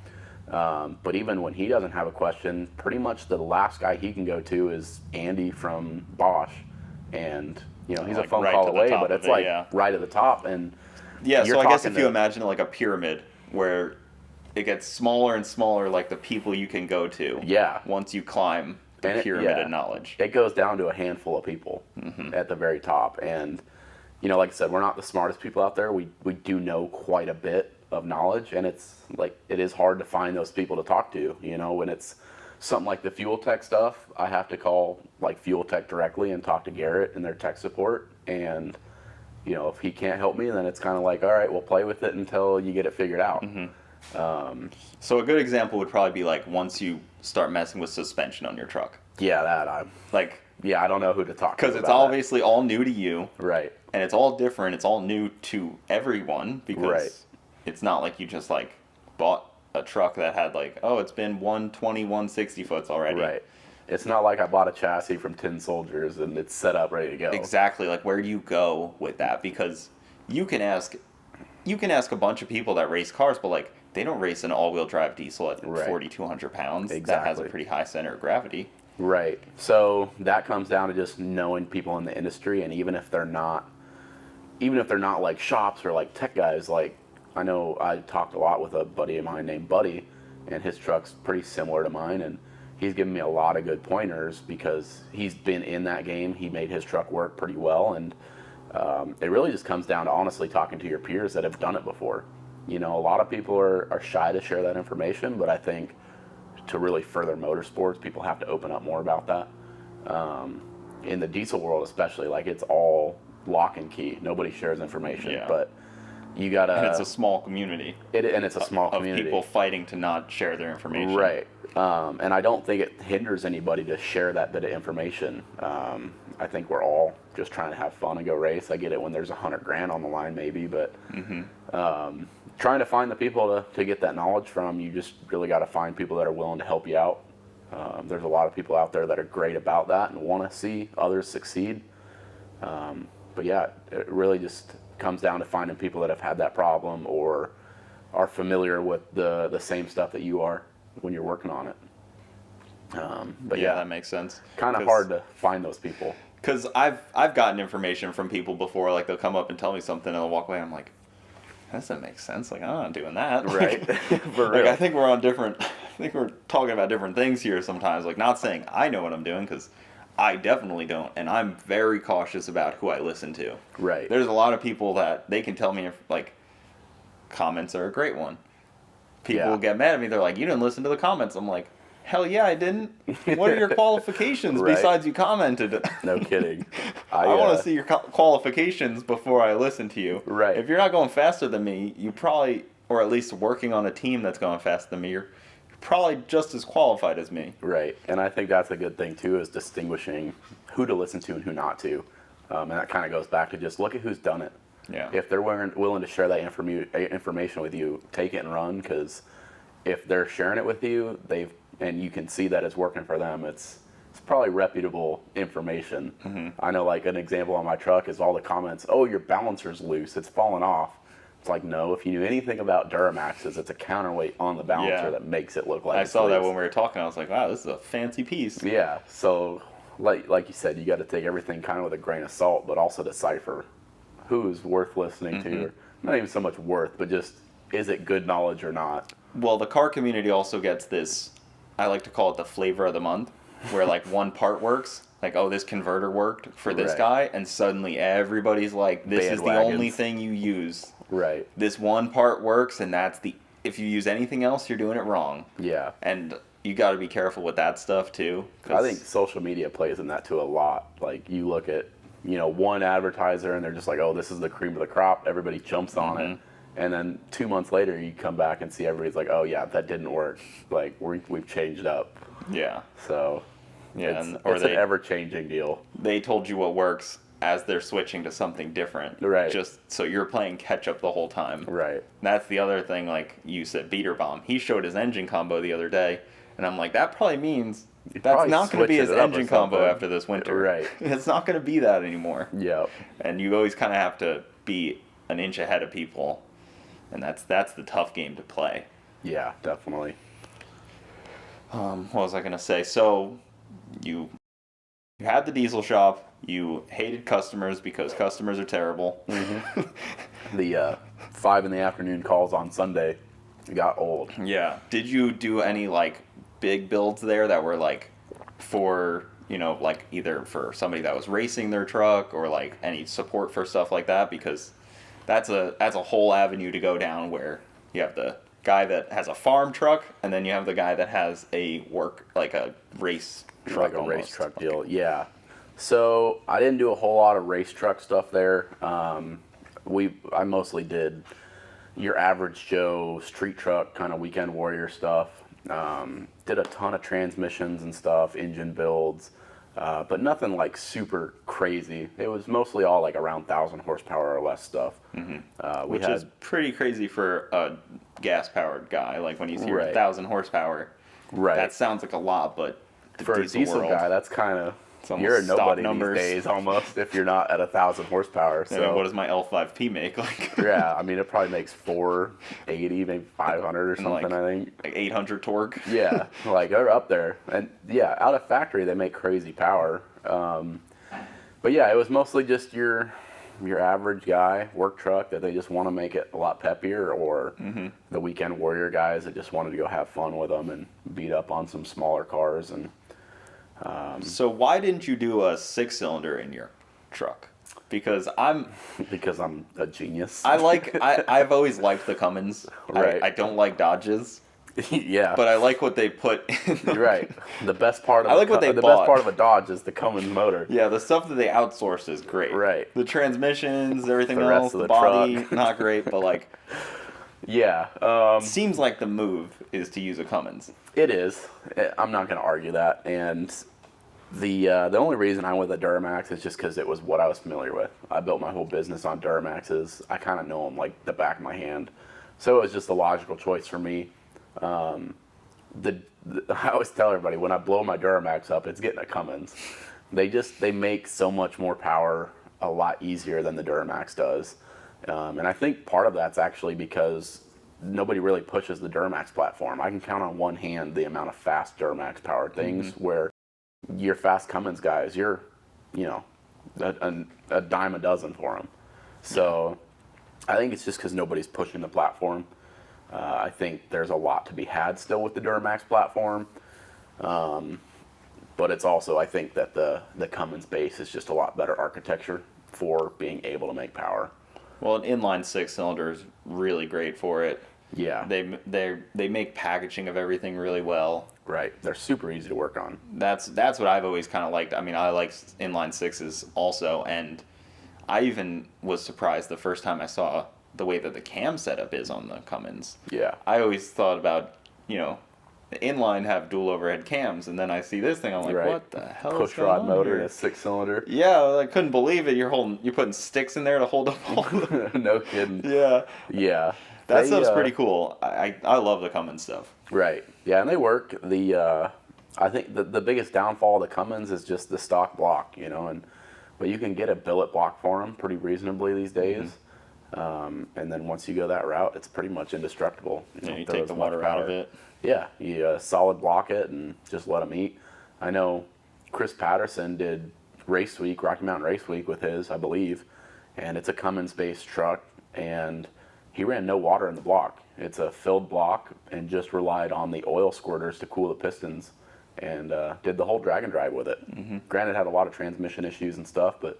Speaker 2: But even when he doesn't have a question, pretty much the last guy he can go to is Andy from Bosch, and you know he's like a phone call away, but it's like right at the top. And
Speaker 1: yeah, so I guess if you imagine like a pyramid where it gets smaller and smaller, like the people you can go to.
Speaker 2: Yeah.
Speaker 1: Once you climb the pyramid of knowledge,
Speaker 2: it goes down to a handful of people at the very top. And you know, like I said, we're not the smartest people out there. We do know quite a bit of knowledge, and it's like it is hard to find those people to talk to. You know, when it's something like the fuel tech stuff, I have to call like fuel tech directly and talk to Garrett and their tech support. And you know, if he can't help me, then it's kind of like, all right, we'll play with it until you get it figured out.
Speaker 1: So a good example would probably be like once you start messing with suspension on your truck.
Speaker 2: Yeah, that I'm like. Yeah, I don't know who to talk to.
Speaker 1: Because it's obviously all new to you.
Speaker 2: Right.
Speaker 1: And it's all different. It's all new to everyone because it's not like you just like bought a truck that had like, oh, it's been 120, 160 foots already.
Speaker 2: Right. It's not like I bought a chassis from Tin Soldiers and it's set up ready to go.
Speaker 1: Exactly. Like, where do you go with that? Because you can ask a bunch of people that race cars, but like they don't race an all-wheel drive diesel at 4,200 pounds that has a pretty high center of gravity.
Speaker 2: Right. So that comes down to just knowing people in the industry, and even if they're not like shops or like tech guys, like I know I talked a lot with a buddy of mine named Buddy, and his truck's pretty similar to mine, and he's given me a lot of good pointers because he's been in that game. He made his truck work pretty well, and it really just comes down to honestly talking to your peers that have done it before. You know, a lot of people are shy to share that information, but I think to really further motorsports, people have to open up more about that. In the diesel world especially, like it's all lock and key. Nobody shares information, but you gotta.
Speaker 1: And it's a small community.
Speaker 2: And it's a small
Speaker 1: of
Speaker 2: community.
Speaker 1: People fighting to not share their information.
Speaker 2: Right. And I don't think it hinders anybody to share that bit of information. I think we're all just trying to have fun and go race. I get it when there's $100,000 on the line, maybe, but trying to find the people to get that knowledge from, you just really got to find people that are willing to help you out. There's a lot of people out there that are great about that and want to see others succeed. But yeah, it really just comes down to finding people that have had that problem or are familiar with the same stuff that you are when you're working on it. But yeah,
Speaker 1: that makes sense.
Speaker 2: Kind of hard to find those people.
Speaker 1: Because I've gotten information from people before, like they'll come up and tell me something and they'll walk away and I'm like, that doesn't make sense. Like, I'm not doing that.
Speaker 2: Right. For real.
Speaker 1: Like, I think we're talking about different things here sometimes. Like, not saying I know what I'm doing, because I definitely don't. And I'm very cautious about who I listen to.
Speaker 2: Right.
Speaker 1: There's a lot of people that they can tell me, if, like, comments are a great one. People get mad at me. They're like, you didn't listen to the comments. I'm like, hell yeah, I didn't. What are your qualifications besides you commented?
Speaker 2: No kidding.
Speaker 1: I want to see your qualifications before I listen to you.
Speaker 2: Right.
Speaker 1: If you're not going faster than me, you probably, or at least working on a team that's going faster than me, you're probably just as qualified as me.
Speaker 2: Right. And I think that's a good thing, too, is distinguishing who to listen to and who not to. And that kind of goes back to just look at who's done it.
Speaker 1: Yeah.
Speaker 2: If they're willing to share that information with you, take it and run, because if they're sharing it with you, and you can see that it's working for them, it's probably reputable information. Mm-hmm. I know, like, an example on my truck is all the comments, oh, your balancer's loose, it's falling off. It's like, no, if you knew anything about Duramaxes, it's a counterweight on the balancer that makes it look like
Speaker 1: I saw that when we were talking. I was like, wow, this is a fancy piece.
Speaker 2: Yeah, so like you said, you got to take everything kind of with a grain of salt, but also decipher who's worth listening to, or not even so much worth, but just, is it good knowledge or not?
Speaker 1: Well, the car community also gets this, I like to call it the flavor of the month, where like one part works, like, oh, this converter worked for this guy, and suddenly everybody's like, this is the only thing you use.
Speaker 2: Right.
Speaker 1: This one part works, and if you use anything else, you're doing it wrong.
Speaker 2: Yeah.
Speaker 1: And you got to be careful with that stuff too.
Speaker 2: I think social media plays in that too a lot. Like, you look at, one advertiser and they're just like, oh, this is the cream of the crop. Everybody jumps on it. And then 2 months later, you come back and see everybody's like, oh, yeah, that didn't work. Like, we've changed up.
Speaker 1: Yeah.
Speaker 2: So,
Speaker 1: yeah,
Speaker 2: it's an ever-changing deal.
Speaker 1: They told you what works as they're switching to something different.
Speaker 2: Right.
Speaker 1: Just so you're playing catch-up the whole time.
Speaker 2: Right.
Speaker 1: That's the other thing, like you said, beater bomb. He showed his engine combo the other day, and I'm like, that probably means that's not going to be his engine combo after this winter.
Speaker 2: Right.
Speaker 1: It's not going to be that anymore.
Speaker 2: Yep.
Speaker 1: And you always kind of have to be an inch ahead of people. And that's the tough game to play.
Speaker 2: Yeah, definitely.
Speaker 1: What was I going to say? So, you had the diesel shop. You hated customers because customers are terrible.
Speaker 2: Mm-hmm. The 5 p.m. calls on Sunday got old.
Speaker 1: Yeah. Did you do any, like, big builds there that were, like, for, like, either for somebody that was racing their truck or, like, any support for stuff like that? Because that's a whole avenue to go down, where you have the guy that has a farm truck, and then you have the guy that has a race truck,
Speaker 2: like a race truck deal. Yeah. So I didn't do a whole lot of race truck stuff there. I mostly did your average Joe street truck kind of weekend warrior stuff. Did a ton of transmissions and stuff, engine builds. But nothing like super crazy. It was mostly all like around 1,000 horsepower or less stuff. Mm-hmm.
Speaker 1: Which is pretty crazy for a gas-powered guy. Like, when you hear 1,000 horsepower, that sounds like a lot, but
Speaker 2: for a diesel guy, that's kind of you're a
Speaker 1: stock
Speaker 2: nobody
Speaker 1: numbers.
Speaker 2: these days almost if you're not at 1,000 horsepower. So
Speaker 1: I mean, what does my L5P make? Like,
Speaker 2: yeah, I mean it probably makes 480, maybe 500 or something. I think
Speaker 1: like 800 torque.
Speaker 2: Yeah, like they're up there, and yeah, out of factory they make crazy power. But yeah, it was mostly just your average guy work truck that they just want to make it a lot peppier, or the weekend warrior guys that just wanted to go have fun with them and beat up on some smaller cars. And
Speaker 1: So why didn't you do a 6-cylinder in your truck? Because I'm
Speaker 2: a genius.
Speaker 1: I've always liked the Cummins.
Speaker 2: Right.
Speaker 1: I don't like Dodges.
Speaker 2: Yeah,
Speaker 1: But I like what they put in them.
Speaker 2: you're right. The best part of
Speaker 1: I like what they
Speaker 2: the
Speaker 1: bought.
Speaker 2: best part of a Dodge is the Cummins motor.
Speaker 1: Yeah, the stuff that they outsourced is great.
Speaker 2: Right.
Speaker 1: The transmissions, everything
Speaker 2: The rest
Speaker 1: else,
Speaker 2: of
Speaker 1: the
Speaker 2: the
Speaker 1: body,
Speaker 2: truck.
Speaker 1: not great, but like,
Speaker 2: Yeah,
Speaker 1: seems like the move is to use a Cummins.
Speaker 2: it is. I'm not going to argue that. And the only reason I went with the Duramax is just because it was what I was familiar with. I built my whole business on Duramaxes. I kind of know them like the back of my hand, so it was just a logical choice for me. I always tell everybody when I blow my Duramax up, it's getting a Cummins. They make so much more power a lot easier than the Duramax does, and I think part of that's actually because nobody really pushes the Duramax platform. I can count on one hand the amount of fast Duramax powered things where your fast Cummins guys, you're, a dime a dozen for them. So I think it's just because nobody's pushing the platform. I think there's a lot to be had still with the Duramax platform. But it's also, I think that the Cummins base is just a lot better architecture for being able to make power.
Speaker 1: Well, an inline 6-cylinder is really great for it.
Speaker 2: Yeah.
Speaker 1: They make packaging of everything really well.
Speaker 2: Right. They're super easy to work on.
Speaker 1: That's what I've always kind of liked. I mean, I like inline 6s also, and I even was surprised the first time I saw the way that the cam setup is on the Cummins.
Speaker 2: Yeah.
Speaker 1: I always thought about, the inline have dual overhead cams, and then I see this thing, I'm like,
Speaker 2: Right.
Speaker 1: what the hell
Speaker 2: Push
Speaker 1: is going
Speaker 2: rod
Speaker 1: on
Speaker 2: motor
Speaker 1: here?
Speaker 2: and a 6-cylinder.
Speaker 1: Yeah, I couldn't believe it. You're putting sticks in there to hold up all the...
Speaker 2: No kidding.
Speaker 1: Yeah.
Speaker 2: Yeah.
Speaker 1: That stuff's pretty cool. I love the Cummins stuff.
Speaker 2: Right. Yeah, and they work. I think the biggest downfall of the Cummins is just the stock block, but you can get a billet block for them pretty reasonably these days. And then once you go that route, it's pretty much indestructible.
Speaker 1: You take the water out of it.
Speaker 2: Yeah, you solid block it and just let them eat. I know Chris Patterson did Race Week, Rocky Mountain Race Week with his, I believe, and it's a Cummins-based truck, and he ran no water in the block. It's a filled block and just relied on the oil squirters to cool the pistons, and did the whole drag and drive with it. Granted, had a lot of transmission issues and stuff, but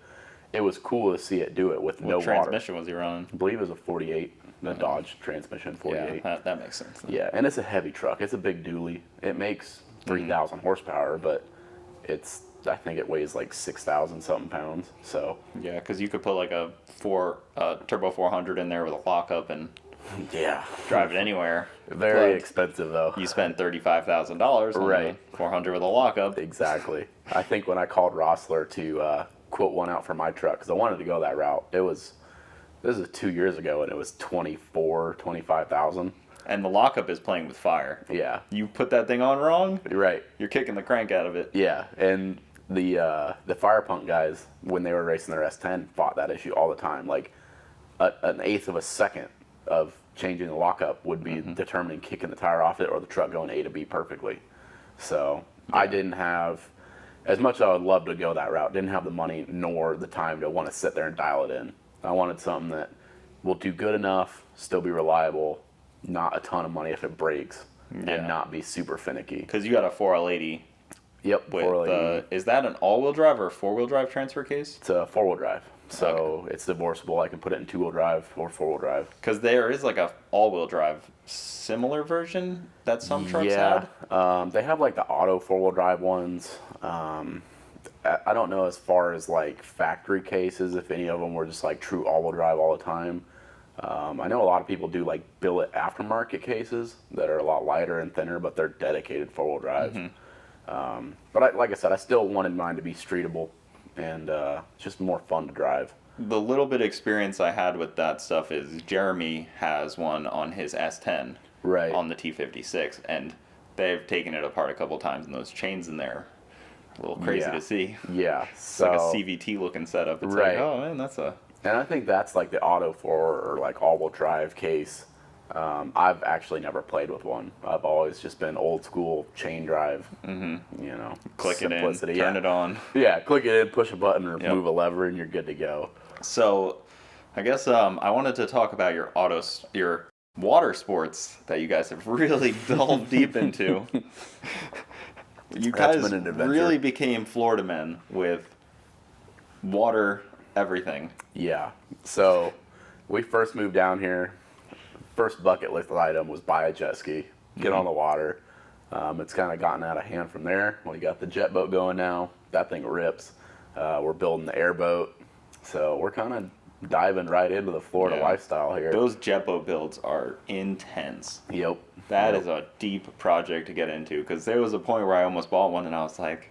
Speaker 2: it was cool to see it do it with no
Speaker 1: What
Speaker 2: water.
Speaker 1: transmission was he running?
Speaker 2: I believe it was a 48, a Dodge transmission 48.
Speaker 1: Yeah, that makes sense. Then.
Speaker 2: Yeah, and it's a heavy truck. It's a big dually. It makes 3,000 horsepower, but I think it weighs like 6,000 something pounds. So
Speaker 1: Yeah, because you could put like a turbo 400 in there with a lockup and
Speaker 2: yeah,
Speaker 1: drive it anywhere.
Speaker 2: very
Speaker 1: But
Speaker 2: expensive though.
Speaker 1: You spend $35,000 on
Speaker 2: Right.
Speaker 1: a 400 with a lockup.
Speaker 2: Exactly. I think when I called Rossler to quote one out for my truck, because I wanted to go that route, this was 2 years ago, and it was 25,000.
Speaker 1: And the lockup is playing with fire.
Speaker 2: Yeah,
Speaker 1: You put that thing on wrong,
Speaker 2: you're right.
Speaker 1: you're kicking the crank out of it.
Speaker 2: Yeah, and the fire punk guys, when they were racing their S10, fought that issue all the time. Like an eighth of a second of changing the lockup would be determining kicking the tire off it or the truck going A to B perfectly. So I didn't have, as much as I would love to go that route, didn't have the money nor the time to want to sit there and dial it in. I wanted something that will do good enough, still be reliable, not a ton of money if it breaks, and not be super finicky.
Speaker 1: Because you got a 4L80
Speaker 2: Yep,
Speaker 1: with,
Speaker 2: 480.
Speaker 1: is that an all-wheel drive or a four-wheel drive transfer case?
Speaker 2: It's a 4-wheel drive. So it's divorceable. I can put it in 2-wheel drive or 4-wheel drive.
Speaker 1: Because there is like a all-wheel drive similar version that some trucks had.
Speaker 2: They have like the auto 4-wheel drive ones. I don't know as far as like factory cases, if any of them were just like true all-wheel drive all the time. I know a lot of people do like billet aftermarket cases that are a lot lighter and thinner, but they're dedicated 4-wheel drives. But like I said, I still wanted mine to be streetable and just more fun to drive.
Speaker 1: The little bit of experience I had with that stuff is Jeremy has one on his S10
Speaker 2: Right.
Speaker 1: on the T56, and they've taken it apart a couple times, and those chains in there a little crazy
Speaker 2: Yeah.
Speaker 1: to see.
Speaker 2: Yeah.
Speaker 1: It's like a CVT looking setup. It's
Speaker 2: Right.
Speaker 1: like, oh man, that's a...
Speaker 2: And I think that's like the Auto 4 or like all-wheel drive case. I've actually never played with one. I've always just been old school chain drive. You know,
Speaker 1: Click
Speaker 2: simplicity.
Speaker 1: it in, turn it on.
Speaker 2: Yeah, click it in, push a button, or
Speaker 1: Yep.
Speaker 2: move a lever, and you're good to go.
Speaker 1: So, I guess I wanted to talk about your water sports that you guys have really delved deep into. You
Speaker 2: That's
Speaker 1: guys
Speaker 2: been an adventure.
Speaker 1: really became Florida men with water everything.
Speaker 2: Yeah. So we first moved down here. First bucket list item was buy a jet ski, get on the water. It's kind of gotten out of hand from there. We got the jet boat going now. That thing rips. We're building the airboat. So we're kind of diving right into the Florida lifestyle here.
Speaker 1: Those jet boat builds are intense.
Speaker 2: Yep.
Speaker 1: That is a deep project to get into, because there was a point where I almost bought one and I was like,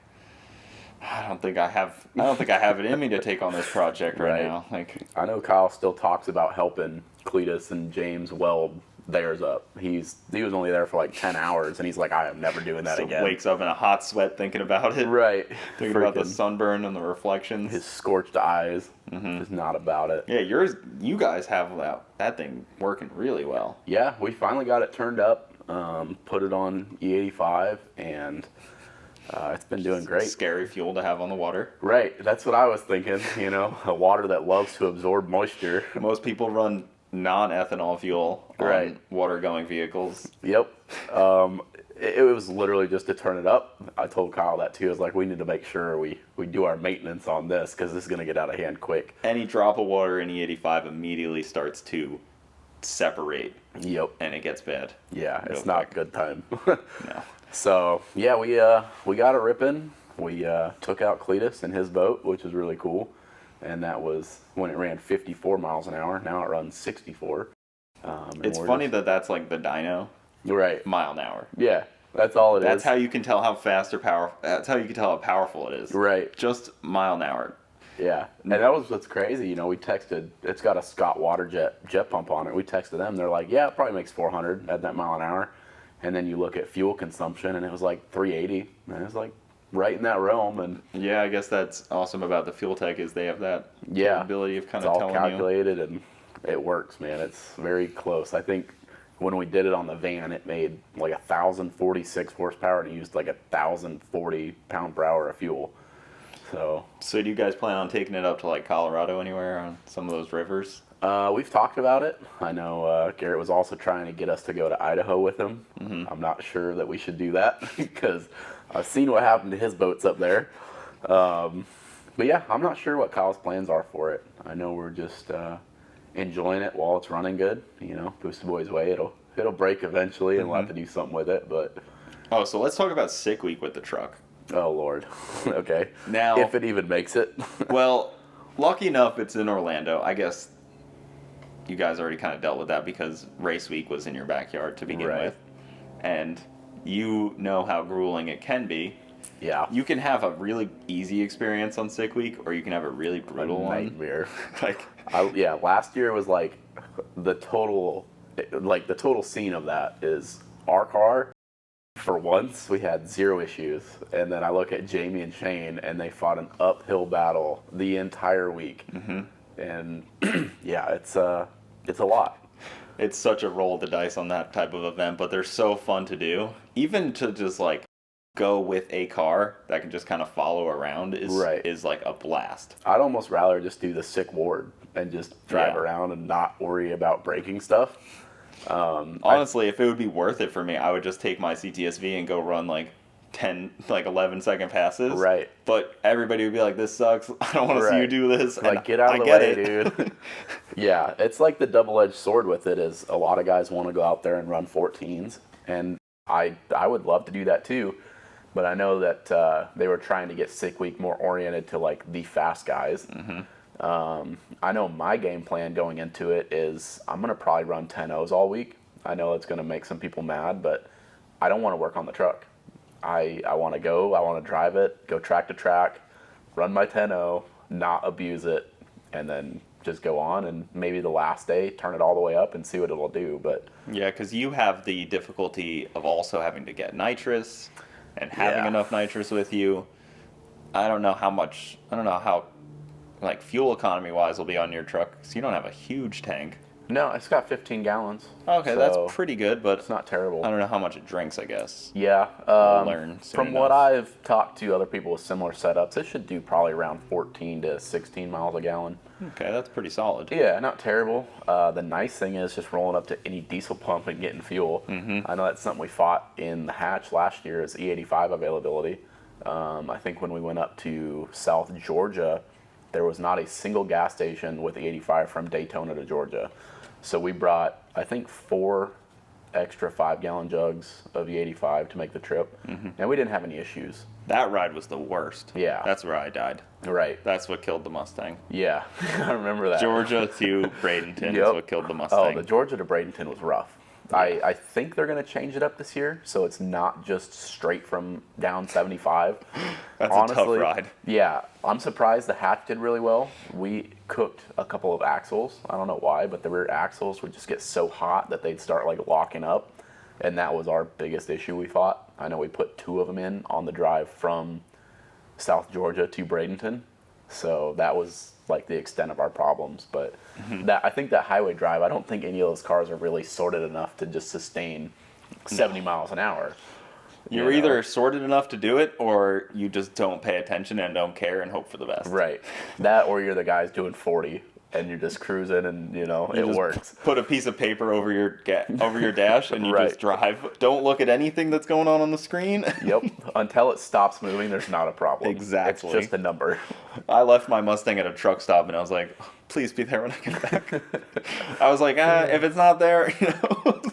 Speaker 1: I don't think I have it in me to take on this project right now. Like,
Speaker 2: I know Kyle still talks about helping Cletus and James weld theirs up. He was only there for like 10 hours, and he's like, I am never doing that again.
Speaker 1: Wakes up in a hot sweat thinking about it.
Speaker 2: Right.
Speaker 1: Thinking about the sunburn and the reflections.
Speaker 2: His scorched eyes. Is not about it.
Speaker 1: Yeah, you guys have that thing working really well.
Speaker 2: Yeah, we finally got it turned up, put it on E85, and it's been doing great.
Speaker 1: Scary fuel to have on the water.
Speaker 2: Right, that's what I was thinking, you know, a water that loves to absorb moisture.
Speaker 1: Most people run non-ethanol fuel on water-going vehicles.
Speaker 2: Yep. It was literally just to turn it up. I told Kyle that too. I was like, we need to make sure we do our maintenance on this, because this is going to get out of hand quick.
Speaker 1: Any drop of water in E85 immediately starts to separate.
Speaker 2: Yep.
Speaker 1: And it gets bad.
Speaker 2: Yeah, it's not a good time.
Speaker 1: No.
Speaker 2: So, yeah, we got it ripping. We took out Cletus and his boat, which is really cool. And that was when it ran 54 miles an hour. Now it runs 64.
Speaker 1: It's funny that's like the dyno.
Speaker 2: Right.
Speaker 1: Mile an hour.
Speaker 2: Yeah, that's all it is.
Speaker 1: That's how you can tell how fast or powerful. That's how you can tell how powerful it is.
Speaker 2: Right.
Speaker 1: Just mile an hour.
Speaker 2: Yeah, and that was what's crazy. You know, we texted. It's got a Scott water jet pump on it. We texted them. They're like, yeah, it probably makes 400 at that mile an hour. And then you look at fuel consumption, and it was like 380. And it was like right in that realm. And
Speaker 1: yeah, I guess that's awesome about the fuel tech is they have that ability of kind of telling you.
Speaker 2: It's all calculated, and it works, man. It's very close. I think when we did it on the van, it made like 1,046 horsepower, and it used like 1,040 pound per hour of fuel. So
Speaker 1: do you guys plan on taking it up to like Colorado anywhere on some of those rivers?
Speaker 2: We've talked about it. I know Garrett was also trying to get us to go to Idaho with him. I'm not sure that we should do that because I've seen what happened to his boats up there. But yeah, I'm not sure what Kyle's plans are for it. I know we're just enjoying it while it's running good. You know, BoostedBoiz way. It'll break eventually, and we'll have to do something with it. But
Speaker 1: so let's talk about sick week with the truck.
Speaker 2: Oh Lord. Okay.
Speaker 1: Now,
Speaker 2: if it even makes it.
Speaker 1: Well, lucky enough, it's in Orlando. I guess you guys already kind of dealt with that because race week was in your backyard to begin with, and you know how grueling it can be.
Speaker 2: Yeah.
Speaker 1: You can have a really easy experience on sick week, or you can have a really brutal one.
Speaker 2: Nightmare.
Speaker 1: Yeah,
Speaker 2: last year was like the total scene of that is our car. For once, we had zero issues, and then I look at Jamie and Shane, and they fought an uphill battle the entire week. And yeah, it's a lot.
Speaker 1: It's such a roll of the dice on that type of event, but they're so fun to do. Even to just like go with a car that can just kind of follow around is like a blast.
Speaker 2: I'd almost rather just do the sick ward and just drive around and not worry about breaking stuff.
Speaker 1: Honestly, if it would be worth it for me, I would just take my CTSV and go run like 11 second passes.
Speaker 2: Right.
Speaker 1: But everybody would be like, this sucks. I don't want to see you do this.
Speaker 2: Like, get out of the way, dude. Yeah, it's like the double-edged sword with it is a lot of guys want to go out there and run 14s. And I would love to do that too. But I know that they were trying to get sick week more oriented to like the fast guys. I know my game plan going into it is I'm going to probably run 10-0s all week. I know it's going to make some people mad, but I don't want to work on the truck. I want to I want to drive it, go track to track, run my 10-0, not abuse it, and then just go on, and maybe the last day turn it all the way up and see what it'll do. But
Speaker 1: yeah, because you have the difficulty of also having to get nitrous and having enough nitrous with you. I don't know how like fuel economy wise will be on your truck, because you don't have a huge tank.
Speaker 2: No, it's got 15 gallons.
Speaker 1: Okay,
Speaker 2: so
Speaker 1: that's pretty good, but
Speaker 2: it's not terrible.
Speaker 1: I don't know how much it drinks, I guess.
Speaker 2: Yeah.
Speaker 1: We'll learn soon
Speaker 2: From what
Speaker 1: enough.
Speaker 2: I've talked to other people with similar setups, it should do probably around 14 to 16 miles a gallon.
Speaker 1: Okay, that's pretty solid.
Speaker 2: Yeah, not terrible. The nice thing is just rolling up to any diesel pump and getting fuel. I know that's something we fought in the hatch last year is E85 availability. I think when we went up to South Georgia, there was not a single gas station with E85 from Daytona to Georgia. So we brought, I think, 4 extra 5-gallon jugs of E85 to make the trip, and we didn't have any issues.
Speaker 1: That ride was the worst.
Speaker 2: Yeah.
Speaker 1: That's where I died.
Speaker 2: Right.
Speaker 1: That's what killed the Mustang.
Speaker 2: Yeah, I remember that.
Speaker 1: Georgia to Bradenton is
Speaker 2: Yep.
Speaker 1: what killed the
Speaker 2: Oh,
Speaker 1: Mustang.
Speaker 2: the Georgia to Bradenton was rough. I think they're going to change it up this year, so it's not just straight from down 75.
Speaker 1: That's
Speaker 2: Honestly,
Speaker 1: a tough ride.
Speaker 2: Yeah, I'm surprised the hatch did really well. We cooked a couple of axles. I don't know why, but the rear axles would just get so hot that they'd start like locking up, and that was our biggest issue we fought. I know we put 2 of them in on the drive from South Georgia to Bradenton, so that was like the extent of our problems. But that I think that highway drive, I don't think any of those cars are really sorted enough to just sustain 70 miles an hour.
Speaker 1: You're
Speaker 2: You know?
Speaker 1: either sorted enough to do it, or you just don't pay attention and don't care and hope for the best.
Speaker 2: Right. That, or you're the guys doing 40 and you're just cruising and
Speaker 1: You
Speaker 2: it
Speaker 1: just
Speaker 2: works.
Speaker 1: Put a piece of paper over your dash and you
Speaker 2: Right.
Speaker 1: just drive. Don't look at anything that's going on the screen.
Speaker 2: Yep. Until it stops moving, there's not a problem.
Speaker 1: Exactly.
Speaker 2: It's just a number.
Speaker 1: I left my Mustang at a truck stop and I was like, please be there when I get back. I was like, if it's not there,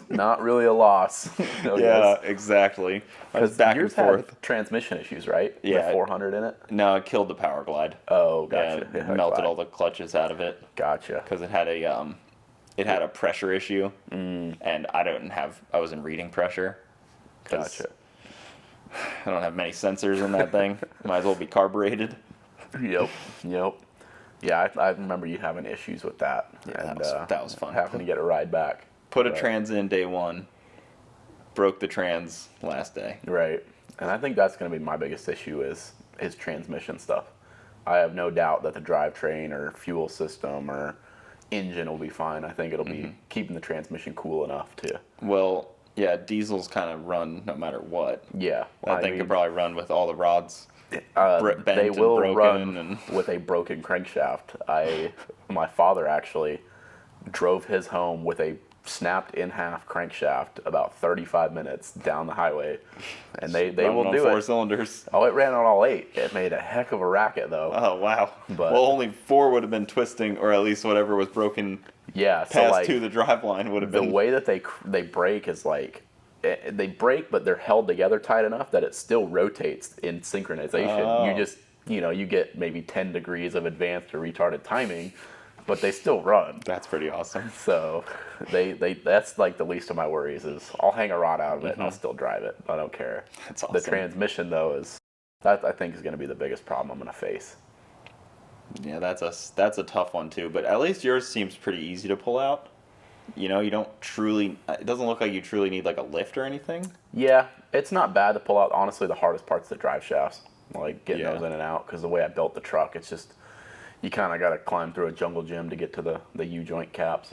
Speaker 2: Not really a loss.
Speaker 1: Yeah, exactly. I was back and
Speaker 2: yours
Speaker 1: forth.
Speaker 2: had transmission issues, right?
Speaker 1: Yeah.
Speaker 2: With 400 in it?
Speaker 1: No, it killed the Power Glide.
Speaker 2: Oh, gotcha.
Speaker 1: Yeah, it melted all the clutches out of it
Speaker 2: Gotcha.
Speaker 1: because it had a pressure issue, and I wasn't reading pressure. 'Cause
Speaker 2: Gotcha.
Speaker 1: I don't have many sensors in that thing. Might as well be carbureted.
Speaker 2: Yep. Yeah, I remember you having issues with that.
Speaker 1: Yeah,
Speaker 2: and,
Speaker 1: that was fun.
Speaker 2: Having to get a ride back.
Speaker 1: Put a
Speaker 2: Right.
Speaker 1: trans in day 1, broke the trans last day.
Speaker 2: Right. And I think that's going to be my biggest issue is transmission stuff. I have no doubt that the drivetrain or fuel system or engine will be fine. I think it'll be keeping the transmission cool enough to.
Speaker 1: Well, yeah, diesels kind of run no matter what.
Speaker 2: Yeah.
Speaker 1: That thing could probably run with all the rods. bent
Speaker 2: They
Speaker 1: and
Speaker 2: will
Speaker 1: broken
Speaker 2: run
Speaker 1: and-
Speaker 2: with a broken crankshaft. My father actually drove his home with a snapped in half crankshaft about 35 minutes down the highway, and they
Speaker 1: Running
Speaker 2: will
Speaker 1: on
Speaker 2: do
Speaker 1: 4
Speaker 2: it.
Speaker 1: cylinders.
Speaker 2: Oh, it ran on all 8. It made a heck of a racket though.
Speaker 1: Oh wow!
Speaker 2: But-
Speaker 1: well, only 4 would have been twisting, or at least whatever was broken
Speaker 2: Yeah, so
Speaker 1: past
Speaker 2: like
Speaker 1: to the drive line would have
Speaker 2: the
Speaker 1: been.
Speaker 2: way that they brake is like they brake, but they're held together tight enough that it still rotates in synchronization.
Speaker 1: Oh.
Speaker 2: You just you get maybe 10 degrees of advanced or retarded timing, but they still run.
Speaker 1: That's pretty awesome.
Speaker 2: So they that's like the least of my worries is I'll hang a rod out of it and I'll still drive it. I don't care.
Speaker 1: That's
Speaker 2: The
Speaker 1: awesome.
Speaker 2: transmission though is that I think is going to be the biggest problem I'm going to face.
Speaker 1: Yeah, that's a tough one too. But at least yours seems pretty easy to pull out. You don't truly. It doesn't look like you truly need like a lift or anything.
Speaker 2: Yeah, it's not bad to pull out. Honestly, the hardest part's the drive shafts, like getting
Speaker 1: Yeah.
Speaker 2: those in and out. Because the way I built the truck, it's just you kind of got to climb through a jungle gym to get to the U joint caps.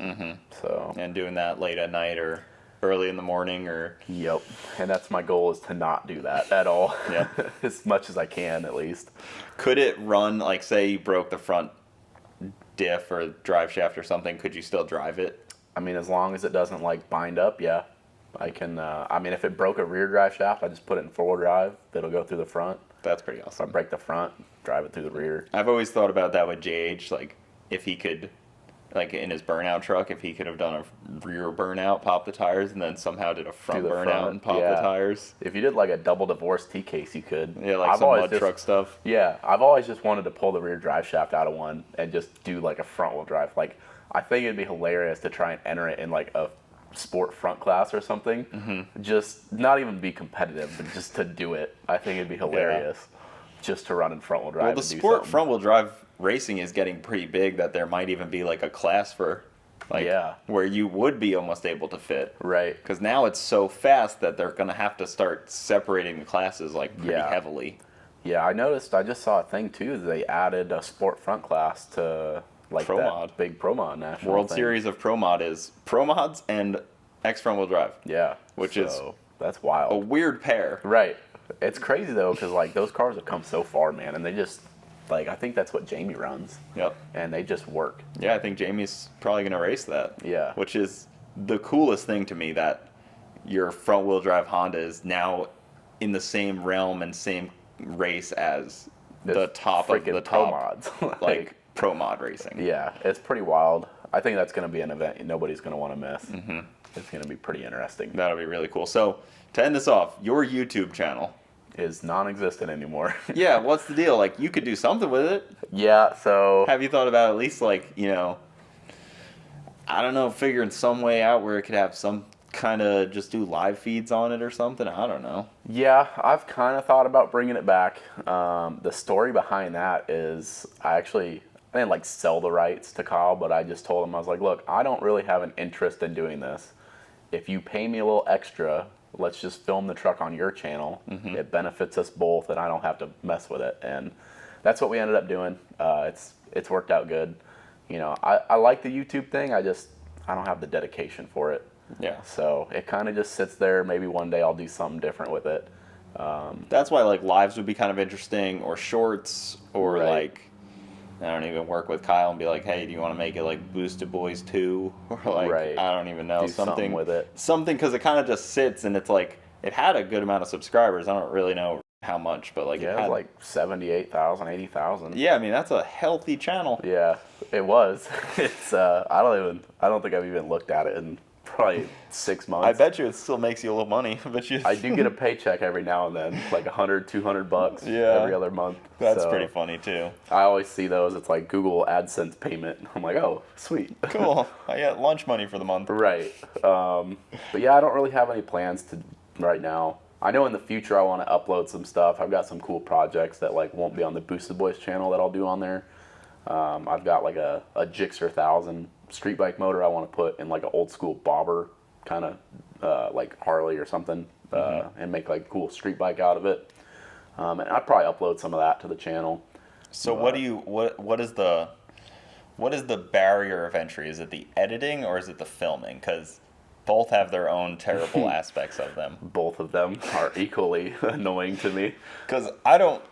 Speaker 2: So
Speaker 1: And doing that late at night or early in the morning or
Speaker 2: yep, and that's my goal is to not do that at all.
Speaker 1: Yep.
Speaker 2: As much as I can at least.
Speaker 1: could it run like say you broke the front diff or drive shaft or something? Could you still drive it?
Speaker 2: I mean, as long as it doesn't like bind up, yeah, I can. I mean, if it broke a rear drive shaft, I just put it in 4-wheel drive. It'll go through the front.
Speaker 1: That's pretty
Speaker 2: If I
Speaker 1: awesome.
Speaker 2: break the front, drive it through the rear.
Speaker 1: I've always thought about that with JH, like if he could, like in his burnout truck, if he could have done a rear burnout, pop the tires, and then somehow did a front
Speaker 2: Do the
Speaker 1: burnout
Speaker 2: front,
Speaker 1: and pop the
Speaker 2: yeah.
Speaker 1: tires.
Speaker 2: If you did like a double divorce T case, you could.
Speaker 1: Yeah, like
Speaker 2: I've
Speaker 1: some
Speaker 2: always
Speaker 1: mud
Speaker 2: just-
Speaker 1: truck stuff.
Speaker 2: Yeah, I've always just wanted to pull the rear drive shaft out of one and just do like a front wheel drive. Like, I think it'd be hilarious to try and enter it in like a sport front class or something. Just not even be competitive, but just to do it. I think it'd be hilarious just to run in front wheel drive.
Speaker 1: Well, the
Speaker 2: and do
Speaker 1: sport
Speaker 2: something.
Speaker 1: front wheel drive racing is getting pretty big that there might even be like a class for, like,
Speaker 2: Yeah.
Speaker 1: where you would be almost able to fit.
Speaker 2: Right.
Speaker 1: Because now it's so fast that they're going to have to start separating the classes like pretty
Speaker 2: Yeah.
Speaker 1: heavily.
Speaker 2: Yeah, I noticed. I just saw a thing too. They added a sport front class to like
Speaker 1: Pro
Speaker 2: that
Speaker 1: Mod.
Speaker 2: big Pro Mod national
Speaker 1: World
Speaker 2: thing.
Speaker 1: Series of Pro Mod is Pro Mods and X front wheel drive.
Speaker 2: Yeah,
Speaker 1: which is
Speaker 2: that's
Speaker 1: a
Speaker 2: wild.
Speaker 1: weird pair.
Speaker 2: Right. It's crazy though, because like those cars have come so far, man, and they just like I think that's what Jamie runs.
Speaker 1: Yep.
Speaker 2: And they just work.
Speaker 1: Yeah, I think Jamie's probably gonna race that.
Speaker 2: Yeah.
Speaker 1: Which is the coolest thing to me, that your front wheel drive Honda is now in the same realm and same race as the top of the
Speaker 2: Pro
Speaker 1: top
Speaker 2: Mods.
Speaker 1: like Pro Mod racing.
Speaker 2: Yeah, it's pretty wild. I think that's going to be an event nobody's going to want to miss. Mm-hmm. It's going to be pretty interesting.
Speaker 1: That'll be really cool. So to end this off, your YouTube channel
Speaker 2: is non-existent anymore.
Speaker 1: Yeah, what's the deal? Like, you could do something with it.
Speaker 2: Yeah, so
Speaker 1: Have you thought about at least, like, you know, I don't know, figuring some way out where it could have some kind of just do live feeds on it or something? I don't know.
Speaker 2: Yeah, I've kind of thought about bringing it back. The story behind that is I didn't like sell the rights to Kyle, but I just told him, I was like, look, I don't really have an interest in doing this. If you pay me a little extra, let's just film the truck on your channel. Mm-hmm. It benefits us both, and I don't have to mess with it. And that's what we ended up doing. It's worked out good. You know, I like the YouTube thing. I don't have the dedication for it.
Speaker 1: Yeah.
Speaker 2: So it kind of just sits there. Maybe one day I'll do something different with it.
Speaker 1: That's why, like, lives would be kind of interesting, or shorts, or
Speaker 2: Right.
Speaker 1: like, I don't even work with Kyle and be like, hey, do you want to make it like BoostedBoiz 2? Or like,
Speaker 2: Right.
Speaker 1: I don't even know.
Speaker 2: Do something with it.
Speaker 1: Something, because it kind of just sits, and it's like, it had a good amount of subscribers. I don't really know how much, but like,
Speaker 2: Yeah,
Speaker 1: it
Speaker 2: it
Speaker 1: had
Speaker 2: was like 78,000, 80,000.
Speaker 1: Yeah, I mean, that's a healthy channel.
Speaker 2: Yeah, it was. It's I don't think I've even looked at it in probably 6 months.
Speaker 1: I bet you it still makes you a little money. I bet you.
Speaker 2: I do get a paycheck every now and then, like $100, $200
Speaker 1: Yeah.
Speaker 2: every other month.
Speaker 1: That's
Speaker 2: So
Speaker 1: pretty funny too.
Speaker 2: I always see those. It's like Google AdSense payment. I'm like, oh, sweet.
Speaker 1: Cool. I got lunch money for the month.
Speaker 2: Right. But yeah, I don't really have any plans to right now. I know in the future I want to upload some stuff. I've got some cool projects that like won't be on the BoostedBoiz channel that I'll do on there. I've got like a Gixxer 1000 street bike motor I want to put in like an old school bobber kind of like Harley or something and make like a cool street bike out of it. And I'd probably upload some of that to the channel.
Speaker 1: So what is the barrier of entry? Is it the editing or is it the filming? Because both have their own terrible aspects of them.
Speaker 2: Both of them are equally annoying to me.
Speaker 1: Because I don't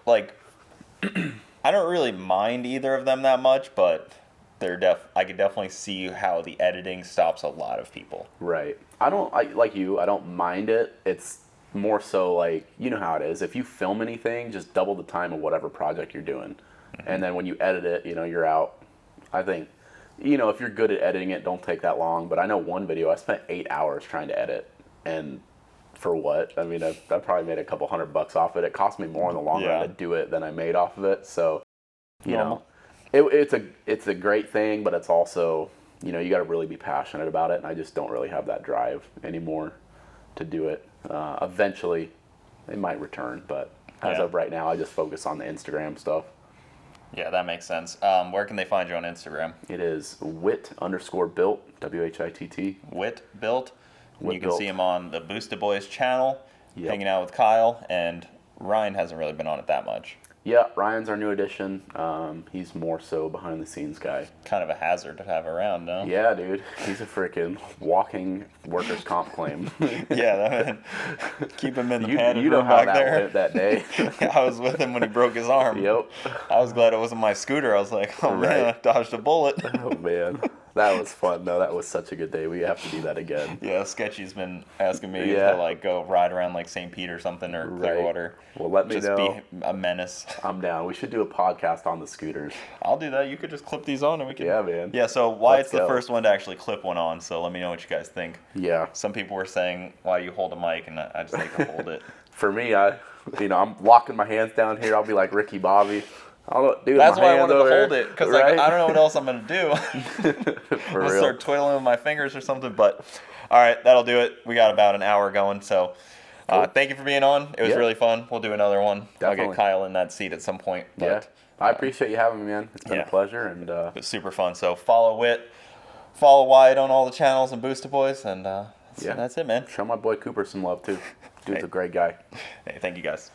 Speaker 1: I don't really mind either of them that much, but I could definitely see how the editing stops a lot of people.
Speaker 2: Right. I don't mind it. It's more so like, you know how it is. If you film anything, just double the time of whatever project you're doing. Mm-hmm. And then when you edit it, you know, you're out. I think, you know, if you're good at editing it, don't take that long. But I know one video, I spent 8 hours trying to edit. And for what? I mean, I probably made a couple $100 off it. It cost me more in the long run to do it than I made off of it. So, you know, it's a great thing, but it's also, you know, you got to really be passionate about it. And I just don't really have that drive anymore to do it. Eventually, it might return, but as of right now, I just focus on the Instagram stuff.
Speaker 1: Yeah, that makes sense. Where can they find you on Instagram?
Speaker 2: It is Whitt_built, WHITT.
Speaker 1: Whitt built. And you can
Speaker 2: Built.
Speaker 1: see him on the BoostedBoiz channel,
Speaker 2: Yep.
Speaker 1: hanging out with Kyle, and Ryan hasn't really been on it that much.
Speaker 2: Yeah, Ryan's our new addition. He's more so behind the scenes guy.
Speaker 1: Kind of a hazard to have around, no?
Speaker 2: Yeah, dude. He's a freaking walking workers' comp claim.
Speaker 1: Yeah, keep him in the
Speaker 2: you
Speaker 1: padded
Speaker 2: know
Speaker 1: room
Speaker 2: how
Speaker 1: back
Speaker 2: that
Speaker 1: there.
Speaker 2: went that day.
Speaker 1: I was with him when he broke his arm.
Speaker 2: Yep.
Speaker 1: I was glad it wasn't my scooter. I was like, oh man, I dodged a bullet.
Speaker 2: Oh, man. That was fun, though. That was such a good day. We have to do that again.
Speaker 1: Yeah, Sketchy's been asking me to like go ride around like St. Pete or something or Clearwater.
Speaker 2: Well, let me know.
Speaker 1: Just be a menace.
Speaker 2: I'm down. We should do a podcast on the scooters.
Speaker 1: I'll do that. You could just clip these on and we can.
Speaker 2: Yeah, man.
Speaker 1: Yeah, so Wyatt's the
Speaker 2: go.
Speaker 1: first one to actually clip one on, so let me know what you guys think.
Speaker 2: Yeah.
Speaker 1: Some people were saying, why do you hold a mic? And I just like to hold it.
Speaker 2: For me, I'm locking my hands down here. I'll be like Ricky Bobby.
Speaker 1: That's why I wanted to hold it, because
Speaker 2: right?
Speaker 1: I don't know what else I'm going to do.
Speaker 2: For
Speaker 1: I'm going to
Speaker 2: real.
Speaker 1: start twiddling with my fingers or something, but all right, that'll do it. We got about an hour going, so thank you for being on. It was really fun. We'll do another one. I'll
Speaker 2: Definitely.
Speaker 1: get Kyle in that seat at some point. But,
Speaker 2: Yeah. I appreciate you having me, man. It's been a pleasure. And
Speaker 1: it was super fun. So follow Whitt, follow Wyatt on all the channels and BoostedBoiz, and that's it, man.
Speaker 2: show my boy Cooper some love, too. Dude's a great guy.
Speaker 1: Hey, thank you guys.